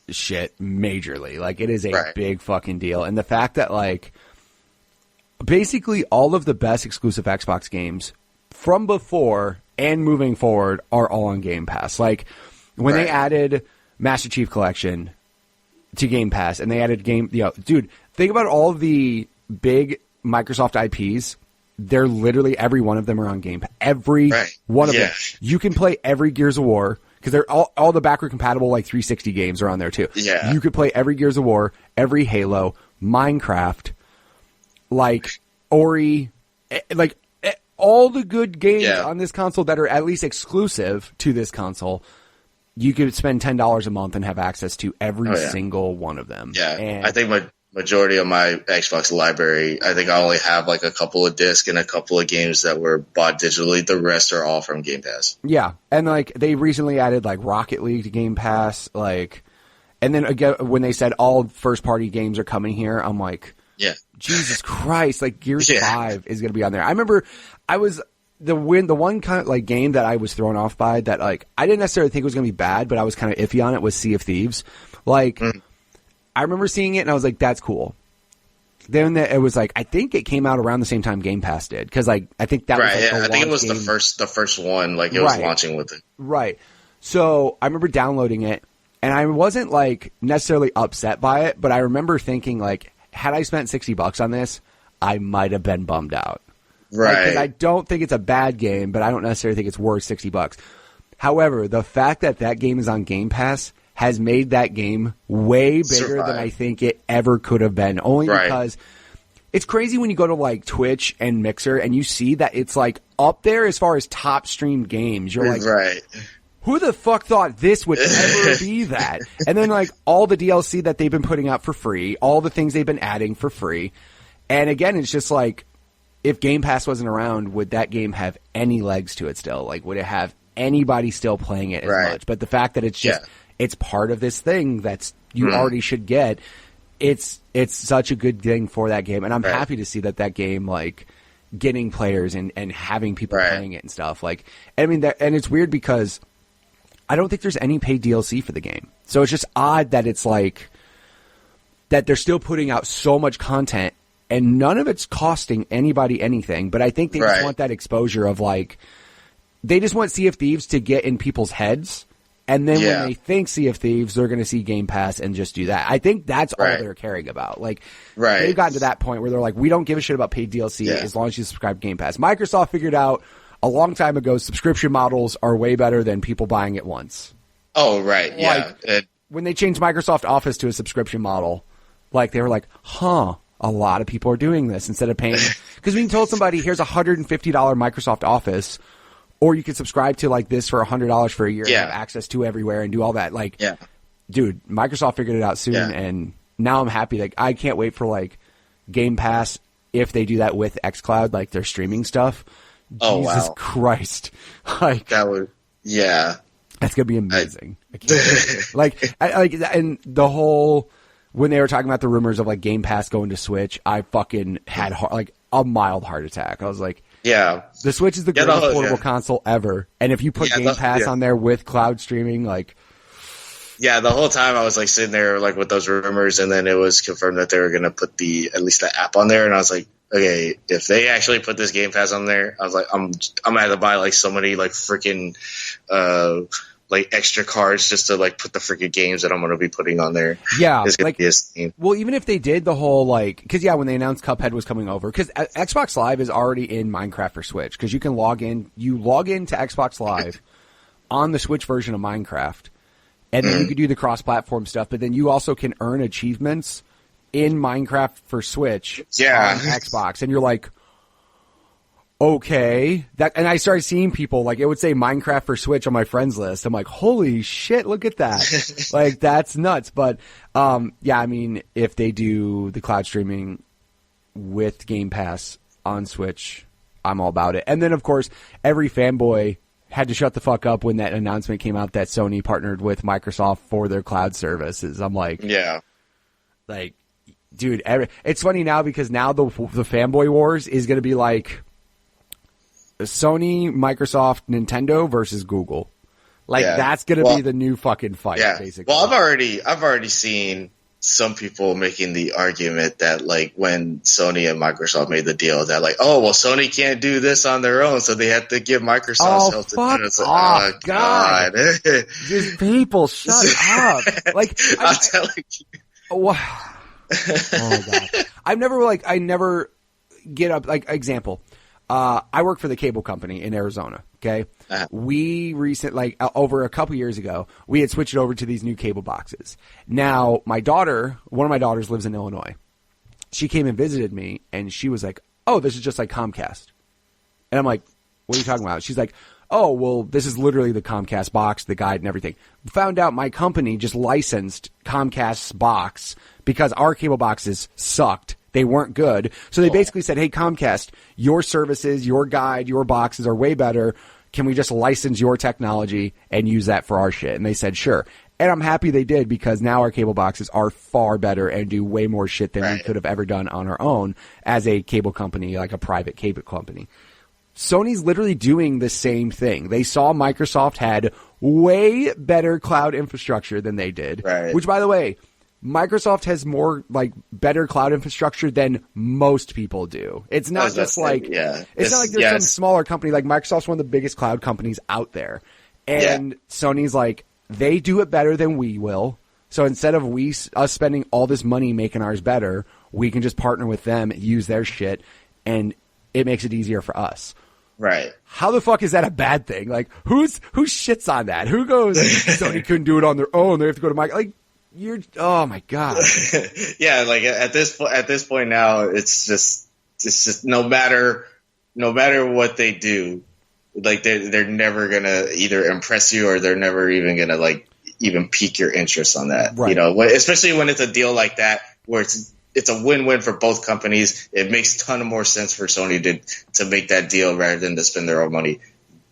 shit majorly. Like, it is a big fucking deal. And the fact that, like, basically all of the best exclusive Xbox games from before and moving forward are all on Game Pass. Like, when they added Master Chief Collection to Game Pass, and they added dude, think about all of the big Microsoft IPs. They're literally, every one of them are on Game Pass. Every one of them. You can play every Gears of War, because they're all the backward compatible, like, 360 games are on there too. Yeah. You could play every Gears of War, every Halo, Minecraft, like, Ori, like, all the good games on this console that are at least exclusive to this console. You could spend $10 a month and have access to every single one of them. Yeah, and I think majority of my Xbox library, I think I only have like a couple of discs and a couple of games that were bought digitally. The rest are all from Game Pass. Yeah, and like they recently added like Rocket League to Game Pass, like, and then again when they said all first party games are coming here, I'm like, Jesus Christ, like Gears 5 is going to be on there. I remember I was the one kind of like game that I was thrown off by that, like, I didn't necessarily think it was going to be bad, but I was kind of iffy on it, was Sea of Thieves. Like, I remember seeing it and I was like, that's cool. Then it was like, I think it came out around the same time Game Pass did, because like I think that was like the I think it was game. the first one, like it was launching with it. Right. So I remember downloading it and I wasn't like necessarily upset by it, but I remember thinking like, had I spent $60 on this, I might have been bummed out. Right. Because I don't think it's a bad game, but I don't necessarily think it's worth $60. However, the fact that that game is on Game Pass has made that game way bigger than I think it ever could have been. Only because it's crazy when you go to like Twitch and Mixer and you see that it's like up there as far as top streamed games. You're like, who the fuck thought this would ever be that? And then like all the DLC that they've been putting out for free, all the things they've been adding for free. And again, it's just like, if Game Pass wasn't around, would that game have any legs to it still? Like, would it have anybody still playing it as much? But the fact that it's just, it's part of this thing that's, you already should get, it's such a good thing for that game. And I'm happy to see that game, like, getting players and having people playing it and stuff. Like, I mean, and it's weird because I don't think there's any paid DLC for the game. So it's just odd that it's like, that they're still putting out so much content and none of it's costing anybody anything. But I think they just want that exposure of like, they just want Sea of Thieves to get in people's heads. And then when they think Sea of Thieves, they're going to see Game Pass and just do that. I think that's all they're caring about. Like, they've gotten to that point where they're like, we don't give a shit about paid DLC as long as you subscribe to Game Pass. Microsoft figured out a long time ago subscription models are way better than people buying it once. Oh, right. Yeah. Like, when they changed Microsoft Office to a subscription model, like, they were like, a lot of people are doing this instead of paying. Because we told somebody, here's a $150 Microsoft Office, or you could subscribe to like this for $100 for a year and have access to everywhere and do all that. Like, dude, Microsoft figured it out soon, and now I'm happy. Like, I can't wait for like Game Pass if they do that with xCloud, like their streaming stuff. Oh, Jesus wow. Christ! Like that would, that's gonna be amazing. I can't wait. And the whole. When they were talking about the rumors of like Game Pass going to Switch, I fucking had like a mild heart attack. I was like, the Switch is the greatest portable console ever. And if you put Game Pass on there with cloud streaming, like, the whole time I was like sitting there like with those rumors, and then it was confirmed that they were going to put at least the app on there. And I was like, okay, if they actually put this Game Pass on there, I was like, I'm going to have to buy like so many like freaking, like extra cards just to like put the freaking games that I'm going to be putting on there. Yeah. It's like, well, even if they did the whole like, cause when they announced Cuphead was coming over, cause Xbox Live is already in Minecraft for Switch. Cause you can log into Xbox Live on the Switch version of Minecraft, and then you can do the cross-platform stuff, but then you also can earn achievements in Minecraft for Switch on Xbox. And you're like, okay, and I started seeing people like, it would say Minecraft for Switch on my friends list. I'm like, holy shit, look at that. Like, that's nuts. But, I mean, if they do the cloud streaming with Game Pass on Switch, I'm all about it. And then, of course, every fanboy had to shut the fuck up when that announcement came out that Sony partnered with Microsoft for their cloud services. I'm like, like, dude, it's funny now because now the fanboy wars is going to be like, Sony, Microsoft, Nintendo versus Google. Like, that's going to be the new fucking fight, basically. Well, I've already seen some people making the argument that, like, when Sony and Microsoft made the deal, that, like, oh, well, Sony can't do this on their own, so they have to give Microsoft help to do it. Like, God. Just people, shut up. Like, I'm telling you. Oh, God. I never get up, like, example. I work for the cable company in Arizona. Okay. We over a couple years ago, we had switched over to these new cable boxes. Now, one of my daughters lives in Illinois. She came and visited me and she was like, oh, this is just like Comcast. And I'm like, what are you talking about? She's like, oh, well, this is literally the Comcast box, the guide and everything. Found out my company just licensed Comcast's box because our cable boxes sucked. They weren't good. So they basically said, hey, Comcast, your services, your guide, your boxes are way better. Can we just license your technology and use that for our shit? And they said, sure. And I'm happy they did because now our cable boxes are far better and do way more shit than we could have ever done on our own as a cable company, like a private cable company. Sony's literally doing the same thing. They saw Microsoft had way better cloud infrastructure than they did, which, by the way, Microsoft has more, like, better cloud infrastructure than most people do. It's not just like, it's not like there's some smaller company. Like, Microsoft's one of the biggest cloud companies out there. And Sony's like, they do it better than we will. So instead of us spending all this money making ours better, we can just partner with them, use their shit, and it makes it easier for us. Right. How the fuck is that a bad thing? Like, who shits on that? Who goes, Sony couldn't do it on their own, they have to go to Microsoft? Like, oh my God. Like at this point now, it's just no matter what they do, like they're never gonna either impress you or they're never even gonna like even pique your interest on that. Right. You know, especially when it's a deal like that where it's a win-win for both companies. It makes a ton of more sense for Sony to make that deal rather than to spend their own money.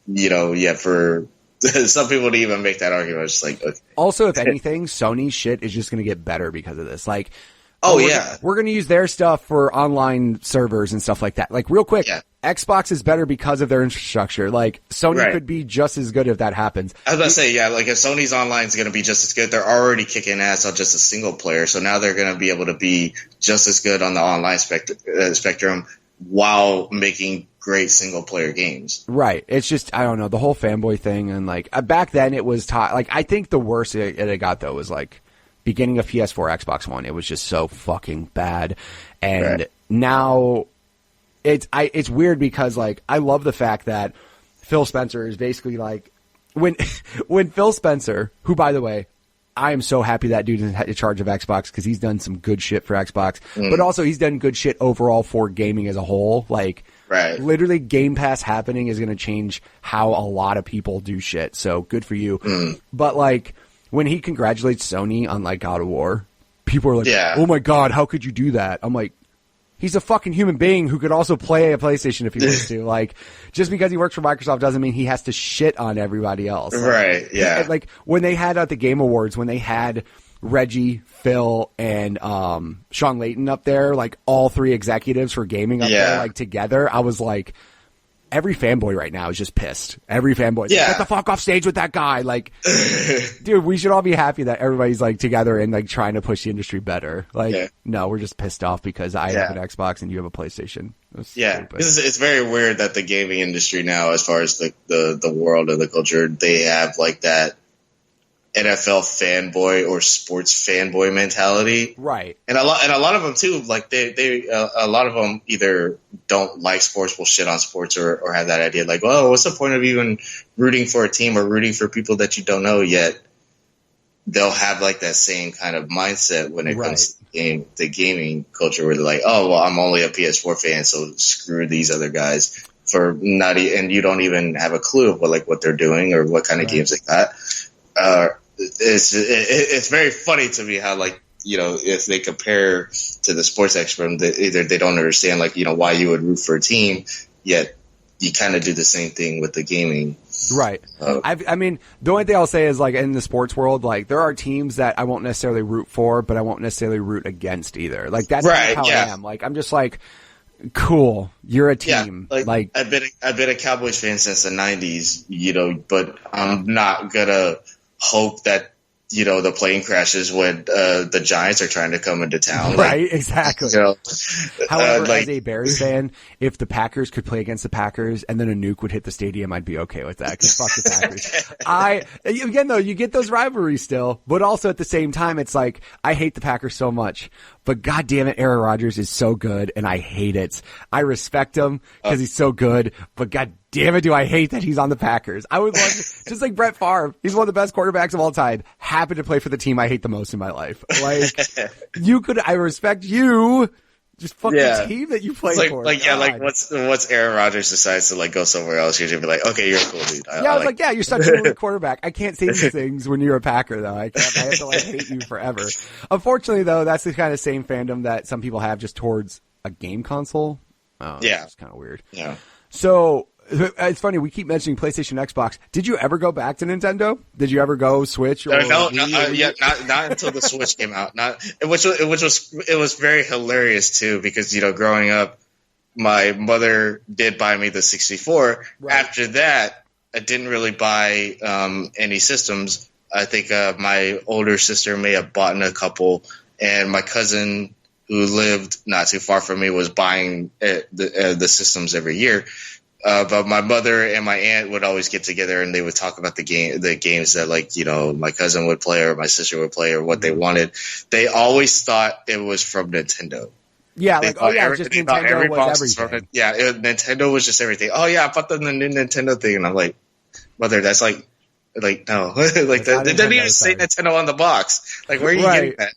You know, yeah, for some people to even make that argument, it's just like okay. Also, if anything, Sony's shit is just going to get better because of this. Like, we're going to use their stuff for online servers and stuff like that. Like, real quick, Xbox is better because of their infrastructure. Like, Sony could be just as good if that happens. I was about to say, yeah, like if Sony's online is going to be just as good, they're already kicking ass on just a single player, so now they're going to be able to be just as good on the online spectrum while making great single player games. Right. It's just, I don't know, the whole fanboy thing, and like back then it was like I think the worst it got though was like beginning of PS4, Xbox One. It was just so fucking bad, and now. It's weird because like I love the fact that Phil Spencer is basically like when Phil Spencer, who by the way, I am so happy that dude is in charge of Xbox because he's done some good shit for Xbox, but also he's done good shit overall for gaming as a whole. Like literally Game Pass happening is going to change how a lot of people do shit. So good for you. But like when he congratulates Sony on like God of War, people are like, oh my God, how could you do that? I'm like, he's a fucking human being who could also play a PlayStation if he wants to. Like, just because he works for Microsoft doesn't mean he has to shit on everybody else. Like, right, yeah. Like, when they had at the Game Awards, when they had Reggie, Phil, and Sean Layton up there, like, all three executives for gaming up there, like, together, I was like, every fanboy right now is just pissed. Every fanboy is like, get the fuck off stage with that guy. Like, dude, we should all be happy that everybody's like together and like trying to push the industry better. Like, no, we're just pissed off because I have an Xbox and you have a PlayStation. It's very weird that the gaming industry now, as far as the world and the culture, they have like that NFL fanboy or sports fanboy mentality, right? And a lot of them too. Like they a lot of them either don't like sports, will shit on sports, or have that idea like, well, what's the point of even rooting for a team or rooting for people that you don't know yet? They'll have like that same kind of mindset when it comes to the gaming culture, where they're like, oh, well, I'm only a PS4 fan, so screw these other guys for not, and you don't even have a clue of what they're doing or what kind of games they got. It's very funny to me how, like, you know, if they compare to the sports expert, either they don't understand, like, you know, why you would root for a team, yet you kind of do the same thing with the gaming. Right. I mean, the only thing I'll say is, like, in the sports world, like, there are teams that I won't necessarily root for, but I won't necessarily root against either. Like, that's how I am. Like, I'm just like, cool, you're a team. Yeah, like I've been a Cowboys fan since the 90s, you know, but I'm not gonna hope that, you know, the plane crashes when the Giants are trying to come into town. Right, exactly. You know, however, as a Bears fan, if the Packers could play against the Packers and then a nuke would hit the stadium, I'd be okay with that, because fuck the Packers. Again, though, you get those rivalries still, but also at the same time, it's like, I hate the Packers so much, but God damn it, Aaron Rodgers is so good, and I hate it. I respect him because he's so good, but God damn it, do I hate that he's on the Packers. I would love to, just like Brett Favre, he's one of the best quarterbacks of all time, happened to play for the team I hate the most in my life. Like, I respect you, just fuck the team that you play for. Like, once Aaron Rodgers decides to, like, go somewhere else, you're gonna be like, okay, you're a cool dude. I was like, you're such a good quarterback. I can't say these things when you're a Packer, though. I have to, like, hate you forever. Unfortunately, though, that's the kind of same fandom that some people have just towards a game console. Oh, yeah. It's kind of weird. Yeah. So, it's funny, we keep mentioning PlayStation, Xbox. Did you ever go back to Nintendo? Did you ever go Switch? Or not until the Switch came out. It was very hilarious too, because, you know, growing up, my mother did buy me the 64. Right. After that, I didn't really buy any systems. I think my older sister may have bought a couple, and my cousin, who lived not too far from me, was buying the systems every year. But my mother and my aunt would always get together and they would talk about the games that, like, you know, my cousin would play or my sister would play or what they wanted. They always thought it was from Nintendo. Yeah, just Nintendo was everything. Nintendo was just everything. Oh yeah, I bought the new Nintendo thing, and I'm like, mother, that's like no, like that. They didn't even say Nintendo on the box. Like, where are you getting that?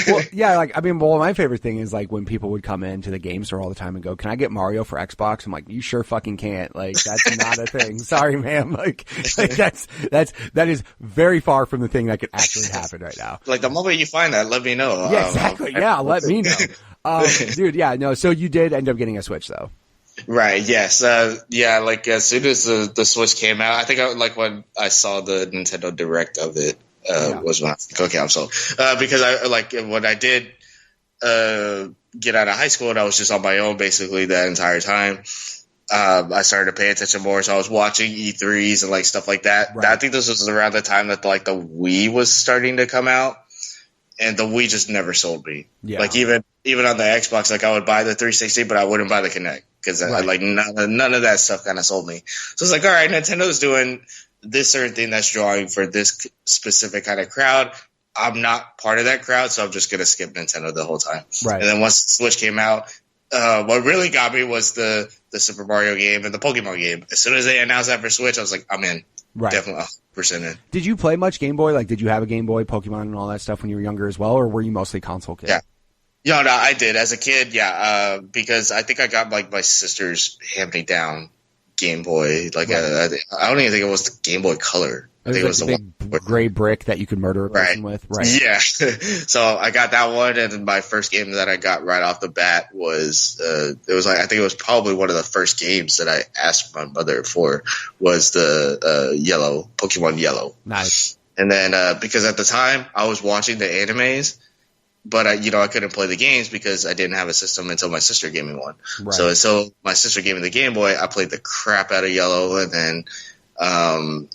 Well, yeah, like, I mean, well, my favorite thing is like when people would come into the game store all the time and go, "Can I get Mario for Xbox?" I'm like, "You sure fucking can't. Like, that's not a thing. Sorry, ma'am." Like that is very far from the thing that could actually happen right now. Like the moment you find that, let me know. Yeah, exactly. Yeah, let me know. Dude, yeah, no. So you did end up getting a Switch, though. Right. Yes. Yeah. Like as soon as the Switch came out, I think like when I saw the Nintendo Direct of it was when I was like, okay, I'm sold. Because I like when I did get out of high school and I was just on my own basically that entire time. I started to pay attention more, so I was watching E3s and like stuff like that. Right. I think this was around the time that like the Wii was starting to come out, and the Wii just never sold me. Yeah. Like even on the Xbox, like I would buy the 360, but I wouldn't buy the Kinect because like none of that stuff kind of sold me. So it's like, all right, Nintendo's doing this certain thing that's drawing for this specific kind of crowd. I'm not part of that crowd, so I'm just gonna skip Nintendo the whole time. Right. And then once the Switch came out, what really got me was the Super Mario game and the Pokemon game. As soon as they announced that for Switch, I was like, I'm in. Right. Definitely 100% in. Did you play much Game Boy? Like, did you have a Game Boy, Pokemon, and all that stuff when you were younger as well, or were you mostly console kid? Yeah. No, I did. As a kid, yeah, because I think I got like my sister's hand-me-down Game Boy. Like, I don't even think it was the Game Boy Color. I think it was the big gray brick that you could murder a person with. Right. Yeah. So I got that one, and my first game that I got right off the bat was it was like I think it was probably one of the first games that I asked my mother for was the Yellow Pokemon Yellow. Nice. And then because at the time I was watching the animes, but I couldn't play the games because I didn't have a system until my sister gave me one. Right. So my sister gave me the Game Boy. I played the crap out of Yellow, and then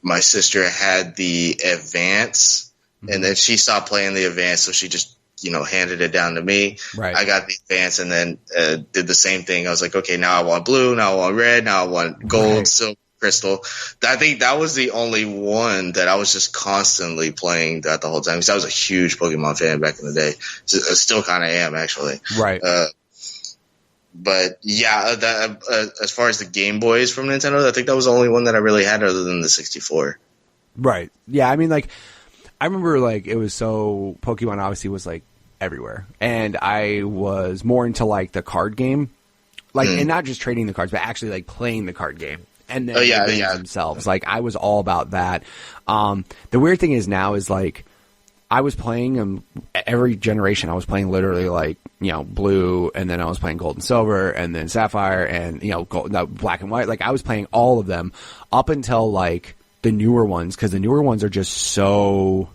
my sister had the Advance, and then she stopped playing the Advance, so she just, handed it down to me. Right. I got the Advance and then did the same thing. I was like, okay, now I want blue, now I want red, now I want gold, silver, crystal. I think that was the only one that I was just constantly playing that the whole time, because I was a huge Pokemon fan back in the day. I still kind of am, actually. Right. But yeah, as far as the Game Boys from Nintendo, I think that was the only one that I really had other than the 64. Right. Yeah, I mean, like, I remember, like, it was so Pokemon obviously was, like, everywhere. And I was more into, like, the card game. Like, and not just trading the cards, but actually, like, playing the card game. And then the games themselves. Like, I was all about that. The weird thing is now is, like, I was playing them every generation. I was playing literally like, blue, and then I was playing gold and silver, and then sapphire, and, black and white. Like, I was playing all of them up until like the newer ones, because the newer ones are just so,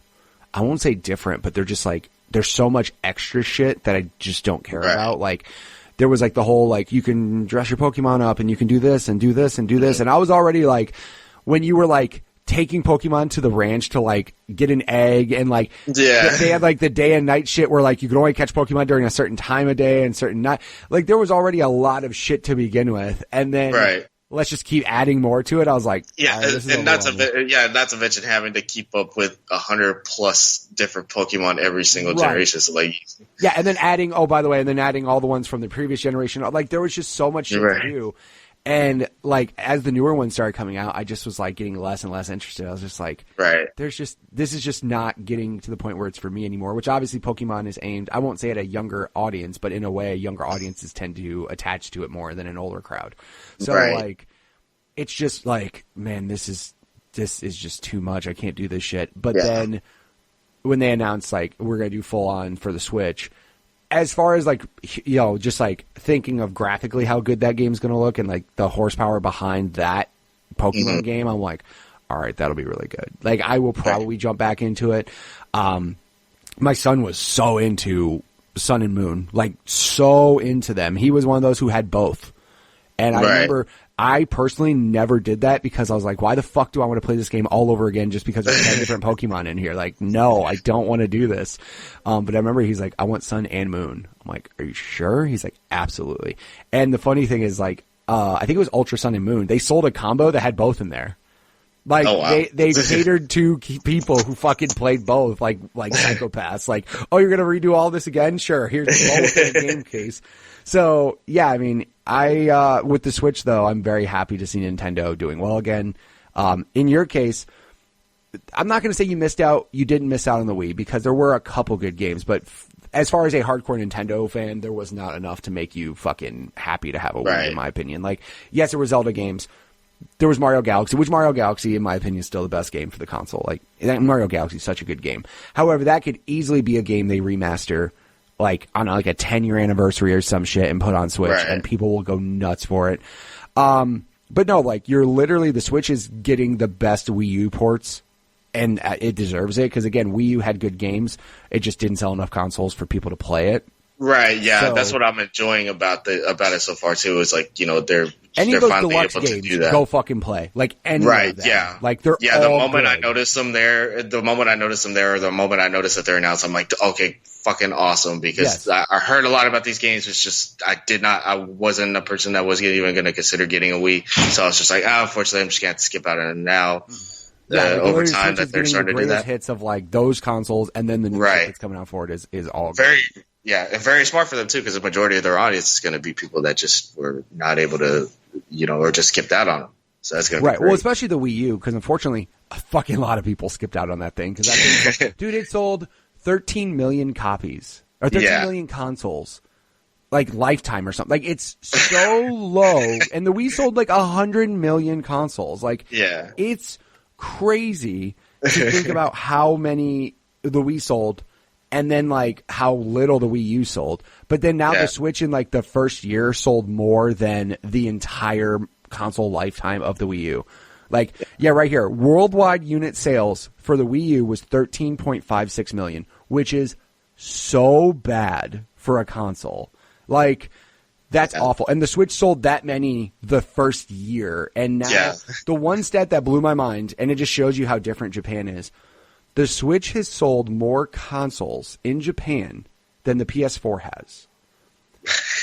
I won't say different, but they're just like, there's so much extra shit that I just don't care about. Like, there was like the whole, like, you can dress your Pokemon up and you can do this and do this and do this. And I was already like, when you were like, taking Pokemon to the ranch to like get an egg, and like they had like the day and night shit where like you could only catch Pokemon during a certain time of day and certain night. Like, there was already a lot of shit to begin with, and then let's just keep adding more to it. I was like, and not to mention having to keep up with 100+ different Pokemon every single generation. So like, and then adding all the ones from the previous generation. Like, there was just so much shit to do. And like, as the newer ones started coming out, I just was like getting less and less interested. I was just like, this is just not getting to the point where it's for me anymore, which obviously Pokemon is aimed, I won't say at a younger audience, but in a way, younger audiences tend to attach to it more than an older crowd. So like, it's just like, man, this is just too much. I can't do this shit. But then when they announced like, we're going to do full on for the Switch, as far as like, just like thinking of graphically how good that game's going to look and like the horsepower behind that Pokemon game, I'm like, all right, that'll be really good. Like, I will probably jump back into it. My son was so into Sun and Moon, like so into them. He was one of those who had both. And I remember I personally never did that because I was like, why the fuck do I want to play this game all over again just because there's 10 different Pokemon in here? Like, no, I don't want to do this. But I remember he's like, I want Sun and Moon. I'm like, are you sure? He's like, absolutely. And the funny thing is, like, I think it was Ultra Sun and Moon. They sold a combo that had both in there. Like, they catered to people who fucking played both, like psychopaths. Like, oh, you're going to redo all this again? Sure. Here's both in the game case. So, yeah, I mean, with the Switch, though, I'm very happy to see Nintendo doing well again. In your case, I'm not going to say you didn't miss out on the Wii, because there were a couple good games, but as far as a hardcore Nintendo fan, there was not enough to make you fucking happy to have a Wii, in my opinion. Like, yes, there were Zelda games. There was Mario Galaxy, which Mario Galaxy, in my opinion, is still the best game for the console. Like, Mario Galaxy is such a good game. However, that could easily be a game they remaster, like, on like a 10-year anniversary or some shit and put on Switch, and people will go nuts for it. But no, like, the Switch is getting the best Wii U ports, and it deserves it, because, again, Wii U had good games. It just didn't sell enough consoles for people to play it. Right, yeah, so, that's what I'm enjoying about it so far, too, is, like, you know, they're any of those finally deluxe able games, to do that. go fucking play. Like, any of them. Yeah. Like, they're all the moment good. I noticed them there, or the moment I noticed that they're announced, I'm like, okay, fucking awesome, because I heard a lot about these games. It's just, I wasn't a person that was even going to consider getting a Wii, so I was just like, unfortunately, I'm just going to have to skip out on it now. Over time that they're starting to do that. Hits of like those consoles, and then the new stuff that's coming out for it is all very good. Yeah, and very smart for them too, because the majority of their audience is going to be people that just were not able to, you know, or just skipped out on them. So that's going to be great. Well, especially the Wii U, because unfortunately, a fucking lot of people skipped out on that thing. Because that thing, dude, it sold 13 million copies or 13 million consoles, like lifetime or something. Like, it's so low, and the Wii sold like 100 million consoles. Like, it's crazy to think about how many the Wii sold, and then like how little the Wii U sold. But then now the Switch in like the first year sold more than the entire console lifetime of the Wii U. Like, right here, worldwide unit sales for the Wii U was 13.56 million, which is so bad for a console. Like, that's awful. And the Switch sold that many the first year. And now, the one stat that blew my mind, and it just shows you how different Japan is, the Switch has sold more consoles in Japan than the PS4 has.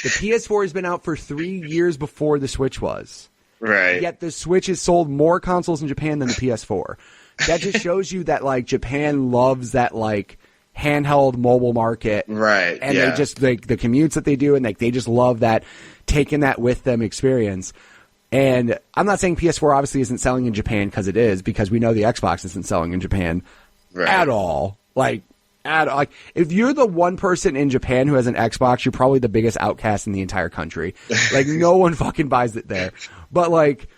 The PS4 has been out for 3 years before the Switch was. Right. Yet the Switch has sold more consoles in Japan than the PS4. That just shows you that, like, Japan loves that, like, handheld mobile market, right? And they just like the commutes that they do, and like they just love that, taking that with them experience. And I'm not saying PS4 obviously isn't selling in Japan, because it is, because we know the Xbox isn't selling in Japan at all. Like, if you're the one person in Japan who has an Xbox, you're probably the biggest outcast in the entire country. Like, no one fucking buys it there. But like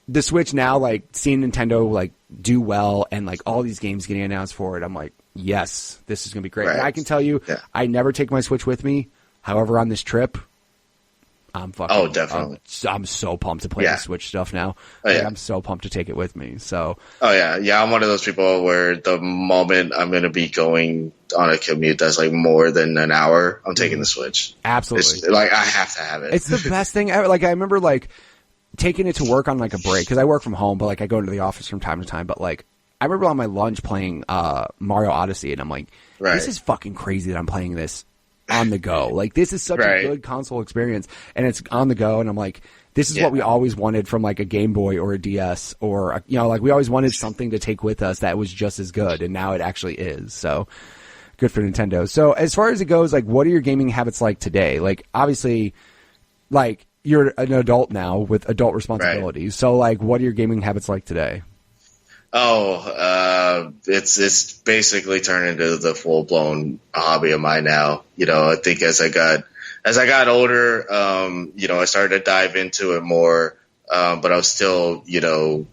the Switch now, like seeing Nintendo like do well, and like all these games getting announced for it, I'm like, yes, this is going to be great. Right. And I can tell you, I never take my Switch with me. However, on this trip, I'm fucking... Oh, definitely. I'm so pumped to play the Switch stuff now. I'm so pumped to take it with me. So. Oh, yeah. Yeah, I'm one of those people where the moment I'm going to be going on a commute that's like more than an hour, I'm taking the Switch. Absolutely. It's, like, I have to have it. It's the best thing ever. Like, I remember like taking it to work on like a break, because I work from home, but like I go into the office from time to time. But like, I remember on my lunch playing Mario Odyssey, and I'm like, this is fucking crazy that I'm playing this on the go. Like, this is such a good console experience, and it's on the go, and I'm like, this is what we always wanted from like a Game Boy or a DS, or you know, like we always wanted something to take with us that was just as good, and now it actually is. So good for Nintendo. So as far as it goes, like, what are your gaming habits like today? Like, obviously, like, you're an adult now with adult responsibilities. So like, what are your gaming habits like today? It's basically turned into the full blown hobby of mine now. You know, I think as I got older, you know, I started to dive into it more, but I was still, you know,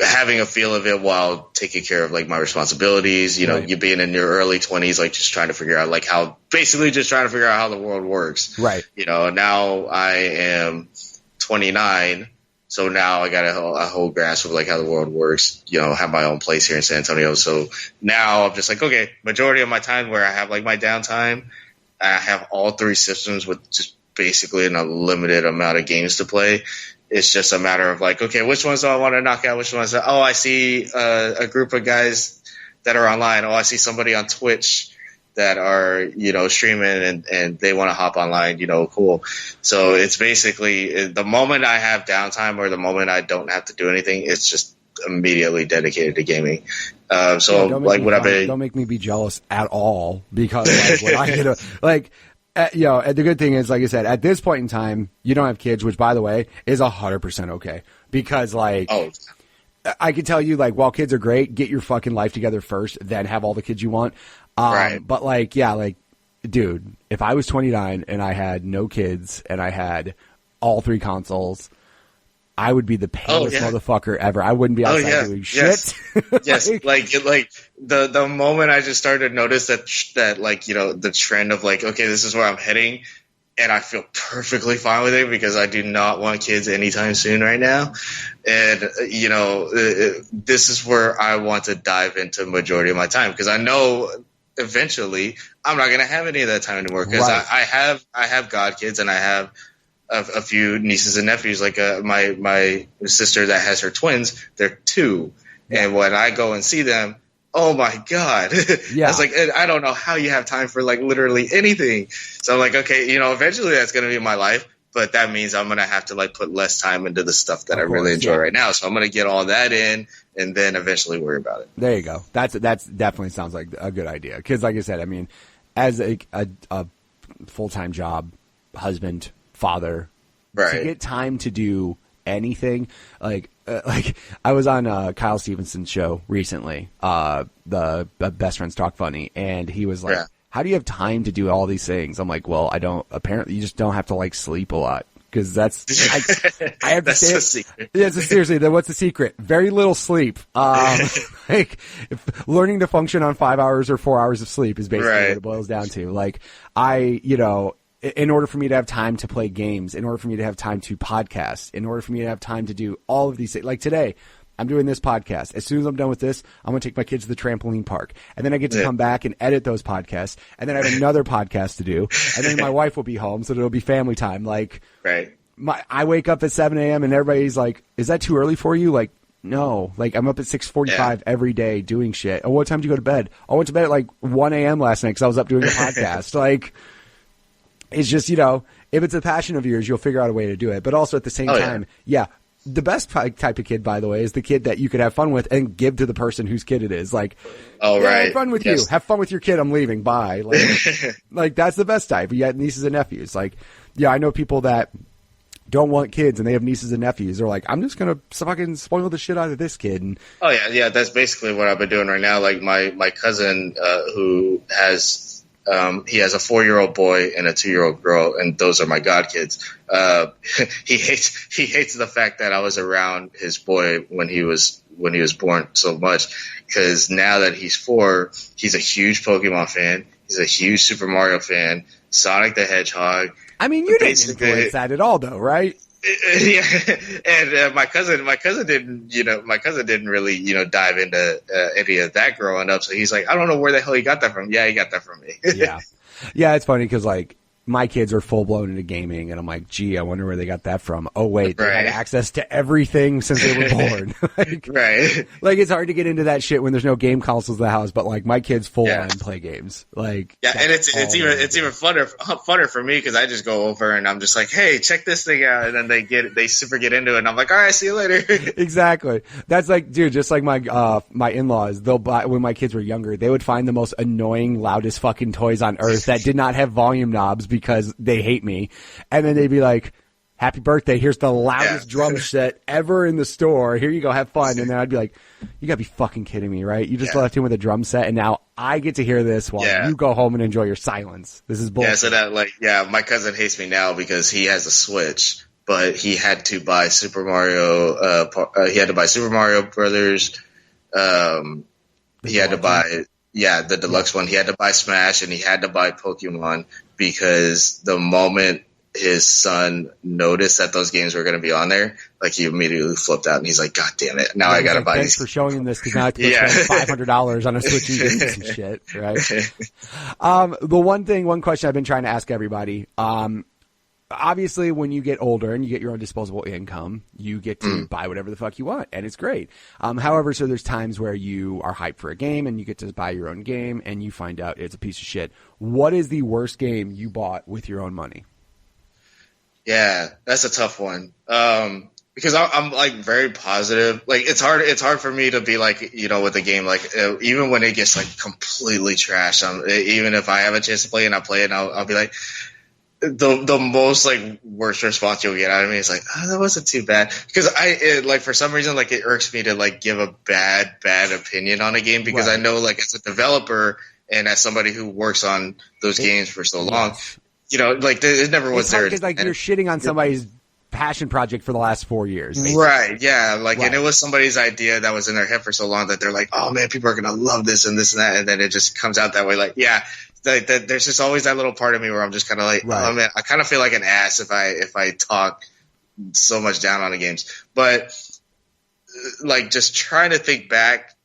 having a feel of it while taking care of like my responsibilities. You know, you being in your early 20s, like just trying to figure out like how the world works. Right. You know, now I am 29. So now I got a whole grasp of like how the world works, you know, have my own place here in San Antonio. So now I'm just like, okay, majority of my time where I have like my downtime, I have all three systems with just basically an unlimited amount of games to play. It's just a matter of like, okay, which ones do I want to knock out? Which ones? Oh, I see a group of guys that are online. Oh, I see somebody on Twitch that are, you know, streaming and they want to hop online, you know, cool. So it's basically the moment I have downtime or the moment I don't have to do anything, it's just immediately dedicated to gaming. Don't make me be jealous at all, because like when I get you know, and the good thing is, like I said, at this point in time, you don't have kids, which by the way is 100% okay, because like, I can tell you, like, while kids are great, get your fucking life together first, then have all the kids you want. Right. But like, yeah, like, dude, if I was 29 and I had no kids and I had all 3 consoles, I would be the palest motherfucker ever. I wouldn't be outside doing shit. Yes, like the moment I just started to notice that like, you know, the trend of like, okay, this is where I'm heading, and I feel perfectly fine with it because I do not want kids anytime soon right now. And, you know, this is where I want to dive into majority of my time because I know eventually I'm not going to have any of that time anymore because I have godkids and I have a few nieces and nephews, like my sister that has her twins, they're 2. Yeah. And when I go and see them, oh my God. Yeah. I was like, I don't know how you have time for like literally anything. So I'm like, okay, you know, eventually that's going to be my life, but that means I'm going to have to like put less time into the stuff that I really enjoy right now. So I'm going to get all that in and then eventually worry about it. There you go. That's definitely sounds like a good idea. Cause like I said, I mean, as a full-time job, husband, father, to get time to do anything, like I was on Kyle Stevenson's show recently, the Best Friends Talk Funny, and he was like, how do you have time to do all these things? I'm like, well, I don't, apparently you just don't have to like sleep a lot. Cause that's, I have to say, secret. Yeah, seriously, then what's the secret? Very little sleep. Like learning to function on 5 hours or 4 hours of sleep is basically what it boils down to. Like you know, in order for me to have time to play games, in order for me to have time to podcast, in order for me to have time to do all of these things, like today, I'm doing this podcast. As soon as I'm done with this, I'm going to take my kids to the trampoline park. And then I get to come back and edit those podcasts. And then I have another podcast to do. And then my wife will be home, so it'll be family time. Like, I wake up at 7 a.m. and everybody's like, is that too early for you? Like, no. Like, I'm up at 6:45 every day doing shit. Oh, what time did you go to bed? I went to bed at like 1 a.m. last night because I was up doing a podcast. Like, it's just, you know, if it's a passion of yours, you'll figure out a way to do it. But also at the same time, the best type of kid, by the way, is the kid that you could have fun with and give to the person whose kid it is. Like, have fun with you. Have fun with your kid. I'm leaving. Bye. Like, like that's the best type. You got nieces and nephews. Like, yeah, I know people that don't want kids and they have nieces and nephews. They're like, I'm just going to fucking spoil the shit out of this kid. And, that's basically what I've been doing right now. Like my cousin, who has, he has a 4-year-old boy and a 2-year-old girl, and those are my godkids. He hates the fact that I was around his boy when he was born so much, because now that he's 4, he's a huge Pokemon fan. He's a huge Super Mario fan. Sonic the Hedgehog. I mean, you didn't influence that at all, though, right? Yeah, and my cousin didn't really, you know, dive into any of that growing up. So he's like, I don't know where the hell he got that from. Yeah, he got that from me. Yeah, it's funny because like my kids are full blown into gaming, and I'm like, gee, I wonder where they got that from. Oh wait, they had access to everything since they were born. Like, like it's hard to get into that shit when there's no game consoles in the house. But like my kids full on play games. Like and it's even funner for me because I just go over and I'm just like, hey, check this thing out, and then they super get into it, and I'm like, all right, see you later. Exactly. That's like, dude, just like my in-laws, they'll buy, when my kids were younger, they would find the most annoying, loudest fucking toys on earth that did not have volume knobs because they hate me. And then they'd be like, happy birthday, here's the loudest drum set ever in the store. Here you go, have fun. And then I'd be like, you gotta be fucking kidding me, right? You just left him with a drum set, and now I get to hear this while you go home and enjoy your silence. This is bullshit. Yeah, so that my cousin hates me now because he has a Switch, but he had to buy Super Mario, he had to buy Super Mario Brothers, he had to buy the deluxe one. He had to buy Smash, and he had to buy Pokemon because the moment his son noticed that those games were going to be on there, like he immediately flipped out and he's like, God damn it. Now I got to buy these. Thanks for showing him this because now I have to spend $500 on a Switch and get some shit, right? The one question I've been trying to ask everybody, obviously when you get older and you get your own disposable income, you get to buy whatever the fuck you want, and it's great. However, so there's times where you are hyped for a game and you get to buy your own game and you find out it's a piece of shit. What is the worst game you bought with your own money? Yeah, that's a tough one. Because I'm like very positive. Like it's hard for me to be like, you know, with a game, like even when it gets like completely trashed, even if I have a chance to play and I play it, and I'll be like, the most like worst response you'll get out of me is like, oh, that wasn't too bad, because like for some reason like it irks me to like give a bad opinion on a game, because I know like as a developer and as somebody who works on those games for so long, you know, like it never was there. Because like you're shitting on somebody's passion project for the last 4 years, basically. Right? Yeah, like and it was somebody's idea that was in their head for so long that they're like, oh man, people are gonna love this and this and that, and then it just comes out that way. Like, yeah. There's just always that little part of me where I'm just kind of like, oh man, I kind of feel like an ass if I talk so much down on the games. But like just trying to think back,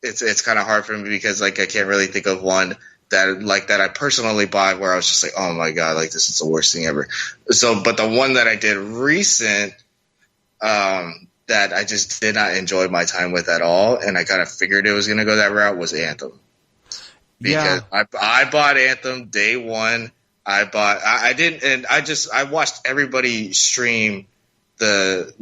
it's kind of hard for me, because like I can't really think of one that I personally bought where I was just like, oh my god, like this is the worst thing ever. So, but the one that I did recent, that I just did not enjoy my time with at all, and I kind of figured it was going to go that route, was Anthem. Because I bought Anthem day one. I watched everybody stream the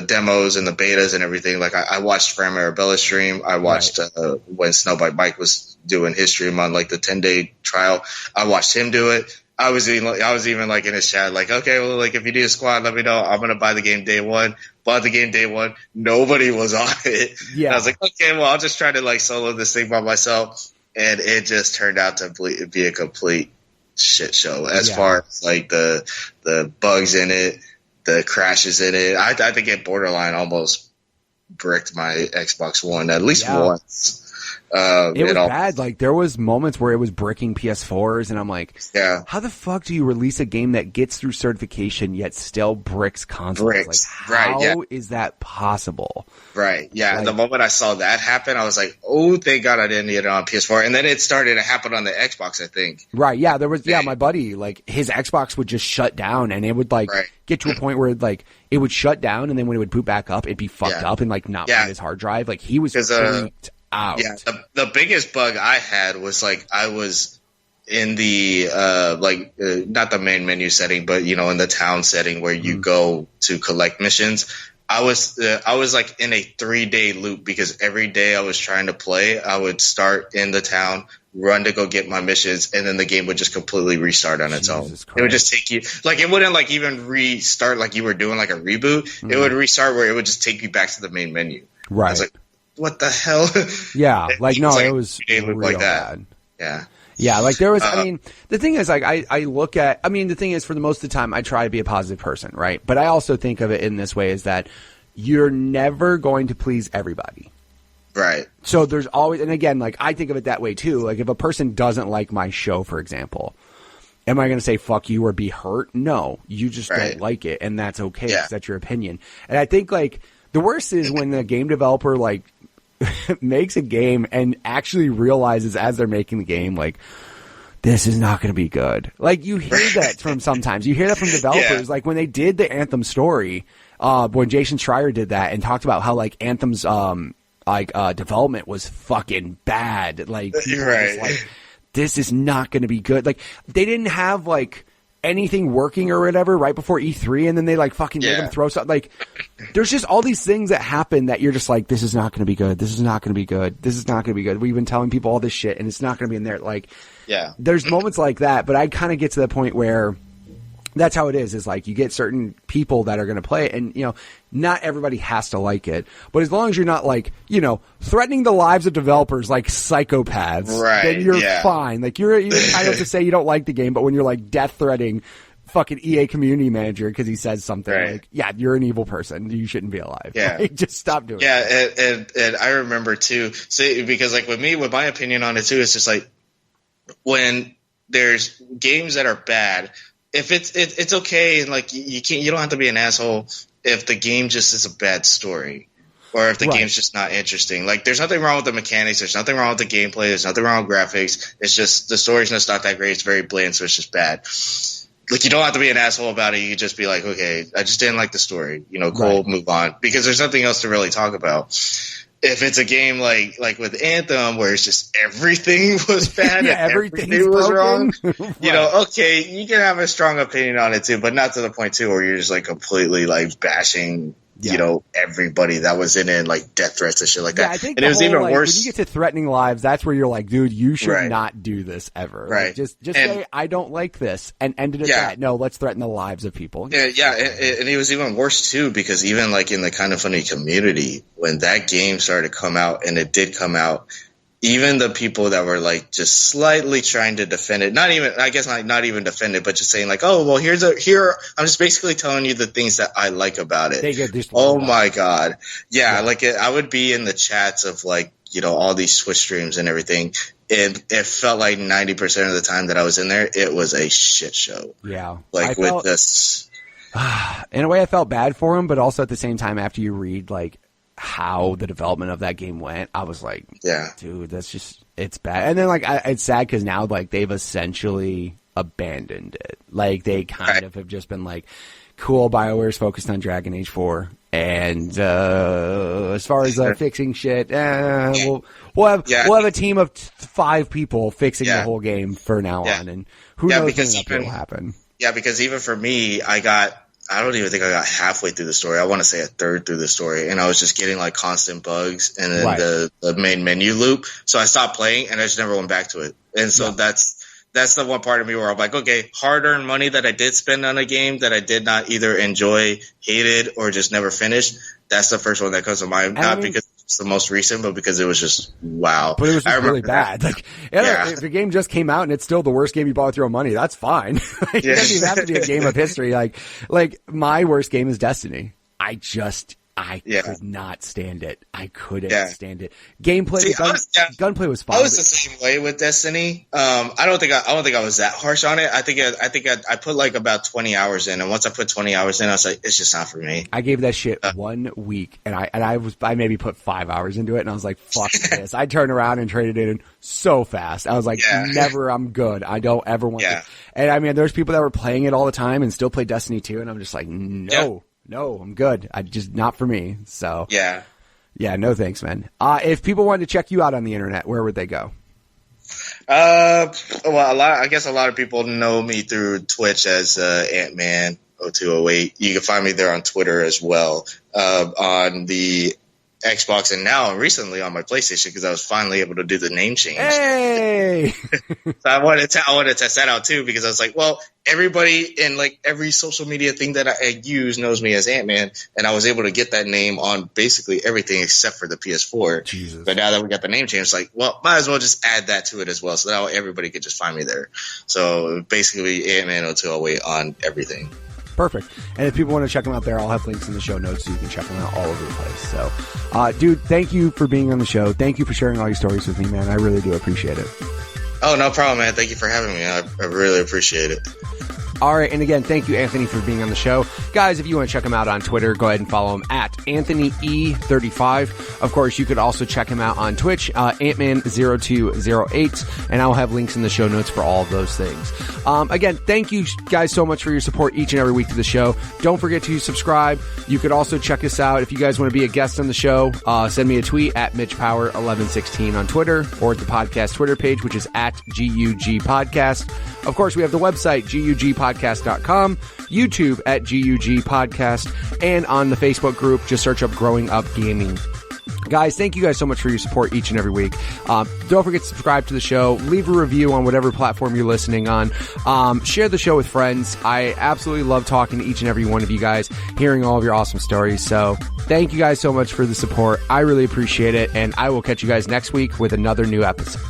demos and the betas and everything. Like I watched Fran Marabella stream. I watched when Snowbike Mike was doing his stream on like the 10-day trial. I watched him do it. I was even like in his chat, like, okay, well, like if you do a squad, let me know. I'm gonna buy the game day one. Bought the game day one. Nobody was on it. Yeah. And I was like, okay, well, I'll just try to like solo this thing by myself. And it just turned out to be a complete shit show as far as like the bugs in it, the crashes in it. I think it borderline almost bricked my Xbox One at least once. It was bad. Like there was moments where it was bricking PS4s, and I'm like, how the fuck do you release a game that gets through certification yet still bricks consoles? Like, how is that possible? Right. Yeah. Like, the moment I saw that happen, I was like, oh, thank God I didn't get it on PS4. And then it started to happen on the Xbox, I think. Right. Yeah. There was, my buddy, like his Xbox would just shut down, and it would like get to a point where like it would shut down, and then when it would boot back up, it'd be fucked up and like not find his hard drive. Like he was freaked out. Yeah. The biggest bug I had was like I was in the not the main menu setting, but you know, in the town setting where you go to collect missions. I was like in a 3-day loop, because every day I was trying to play, I would start in the town, run to go get my missions, and then the game would just completely restart on its own. Christ. It would just take you, like it wouldn't like even restart like you were doing like a reboot. It would restart where it would just take you back to the main menu. Right. I was like, what the hell? Yeah, like no, it was real like that. Bad. Yeah. Yeah, like there was, I mean, the thing is, like, I look at, I mean, the thing is, for the most of the time, I try to be a positive person, right? But I also think of it in this way, is that you're never going to please everybody. Right. So there's always, and again, like, I think of it that way too. Like, if a person doesn't like my show, for example, am I going to say fuck you or be hurt? No, you just don't like it, and that's okay, because that's your opinion. And I think, like, the worst is when the game developer, like, makes a game and actually realizes as they're making the game, like, this is not going to be good. Like, you hear that from sometimes. You hear that from developers. Like, when they did the Anthem story, when Jason Schreier did that and talked about how, like, Anthem's, development was fucking bad. Like, people were just like, this is not going to be good. Like, they didn't have, like, anything working or whatever right before E3, and then they like fucking made them throw something. Like, there's just all these things that happen that you're just like, this is not going to be good. This is not going to be good. This is not going to be good. We've been telling people all this shit, and it's not going to be in there. Like, there's moments like that, but I kind of get to the point where that's how it is like you get certain people that are going to play it, and, you know, not everybody has to like it, but as long as you're not like, you know, threatening the lives of developers like psychopaths, then you're fine. Like, you're entitled to say you don't like the game, but when you're like death threatening fucking EA community manager because he says something like, you're an evil person, you shouldn't be alive. Like, just stop doing it. And I remember too, because like with me, with my opinion on it too, it's just like when there's games that are bad, if it's okay, and like you don't have to be an asshole if the game just is a bad story, or if the game's just not interesting. Like, there's nothing wrong with the mechanics, there's nothing wrong with the gameplay, there's nothing wrong with graphics. It's just the story's just not that great. It's very bland, so it's just bad. Like, you don't have to be an asshole about it. You can just be like, okay, I just didn't like the story. You know, cool, move on, because there's nothing else to really talk about. If it's a game like with Anthem, where it's just everything was bad and everything was wrong, you know, okay, you can have a strong opinion on it too, but not to the point too where you're just like completely like bashing everybody that was in it, and like death threats and shit like that. I think and it was even worse when you get to threatening lives. That's where you're like, dude, you should not do this ever. Right. Like, just say I don't like this and end it at that. No, let's threaten the lives of people. And it was even worse too, because even like in the Kind of Funny community, when that game started to come out, and it did come out, even the people that were like just slightly trying to defend it, not even defend it, but just saying like, oh, well, I'm just basically telling you the things that I like about it. Oh my God. Yeah. Like I would be in the chats of like, all these Twitch streams and everything. It felt like 90% of the time that I was in there, it was a shit show. Yeah. Like with this. In a way I felt bad for him, but also at the same time, after you read like how the development of that game went, I was like, dude, it's bad. And then like it's sad because now like they've essentially abandoned it. Like they kind of have just been like, cool, BioWare's focused on Dragon Age 4, and as far as fixing shit, we'll have a team of 5 people fixing the whole game for now on, and who knows when that will happen. Yeah, because even for me, I don't even think I got halfway through the story. I want to say a third through the story, and I was just getting like constant bugs and then the main menu loop. So I stopped playing, and I just never went back to it. And so that's the one part of me where I'm like, okay, hard-earned money that I did spend on a game that I did not either enjoy, hated, or just never finished. That's the first one that comes to mind. Not because it's the most recent, but because it was just wow. But it was just really bad. Like, if the game just came out and it's still the worst game you bought with your own money, that's fine. It doesn't even have to be a game of history. Like my worst game is Destiny. I could not stand it. I couldn't stand it. Gameplay, gunplay was fine. I was the same way with Destiny. I don't think I was that harsh on it. I think I put like about 20 hours in, and once I put 20 hours in, I was like, it's just not for me. I gave that shit 1 week, and I maybe put 5 hours into it, and I was like, fuck this. I turned around and traded it in so fast. I was like, never. I'm good. I don't ever want to. And I mean, there's people that were playing it all the time and still play Destiny 2, and I'm just like, no. No, I'm good. just not for me. So yeah, no thanks, man. If people wanted to check you out on the internet, where would they go? Well, I guess a lot of people know me through Twitch as Antman0208. You can find me there on Twitter as well, on the Xbox, and now recently on my PlayStation, because I was finally able to do the name change. Hey! So I wanted to test that out too, because I was like, well, everybody in like every social media thing that I use knows me as Ant-Man, and I was able to get that name on basically everything except for the PS4. Jesus. But now that we got the name change, it's like, well, might as well just add that to it as well, so now everybody could just find me there. So basically, Antman0208 on everything. Perfect. And if people want to check them out there, I'll have links in the show notes so you can check them out all over the place. So, dude, thank you for being on the show. Thank you for sharing all your stories with me, man. I really do appreciate it. Oh, no problem, man. Thank you for having me. I really appreciate it. All right, and again, thank you, Anthony, for being on the show. Guys, if you want to check him out on Twitter, go ahead and follow him at AnthonyE35. Of course, you could also check him out on Twitch, Antman0208, and I'll have links in the show notes for all of those things. Again, thank you guys so much for your support each and every week to the show. Don't forget to subscribe. You could also check us out. If you guys want to be a guest on the show, send me a tweet at MitchPower1116 on Twitter, or at the podcast Twitter page, which is at GUG Podcast. Of course, we have the website, GUGpodcast.com, YouTube at GUG Podcast, and on the Facebook group, just search up Growing Up Gaming. Guys, thank you guys so much for your support each and every week. Don't forget to subscribe to the show. Leave a review on whatever platform you're listening on. Share the show with friends. I absolutely love talking to each and every one of you guys, hearing all of your awesome stories. So thank you guys so much for the support. I really appreciate it, and I will catch you guys next week with another new episode.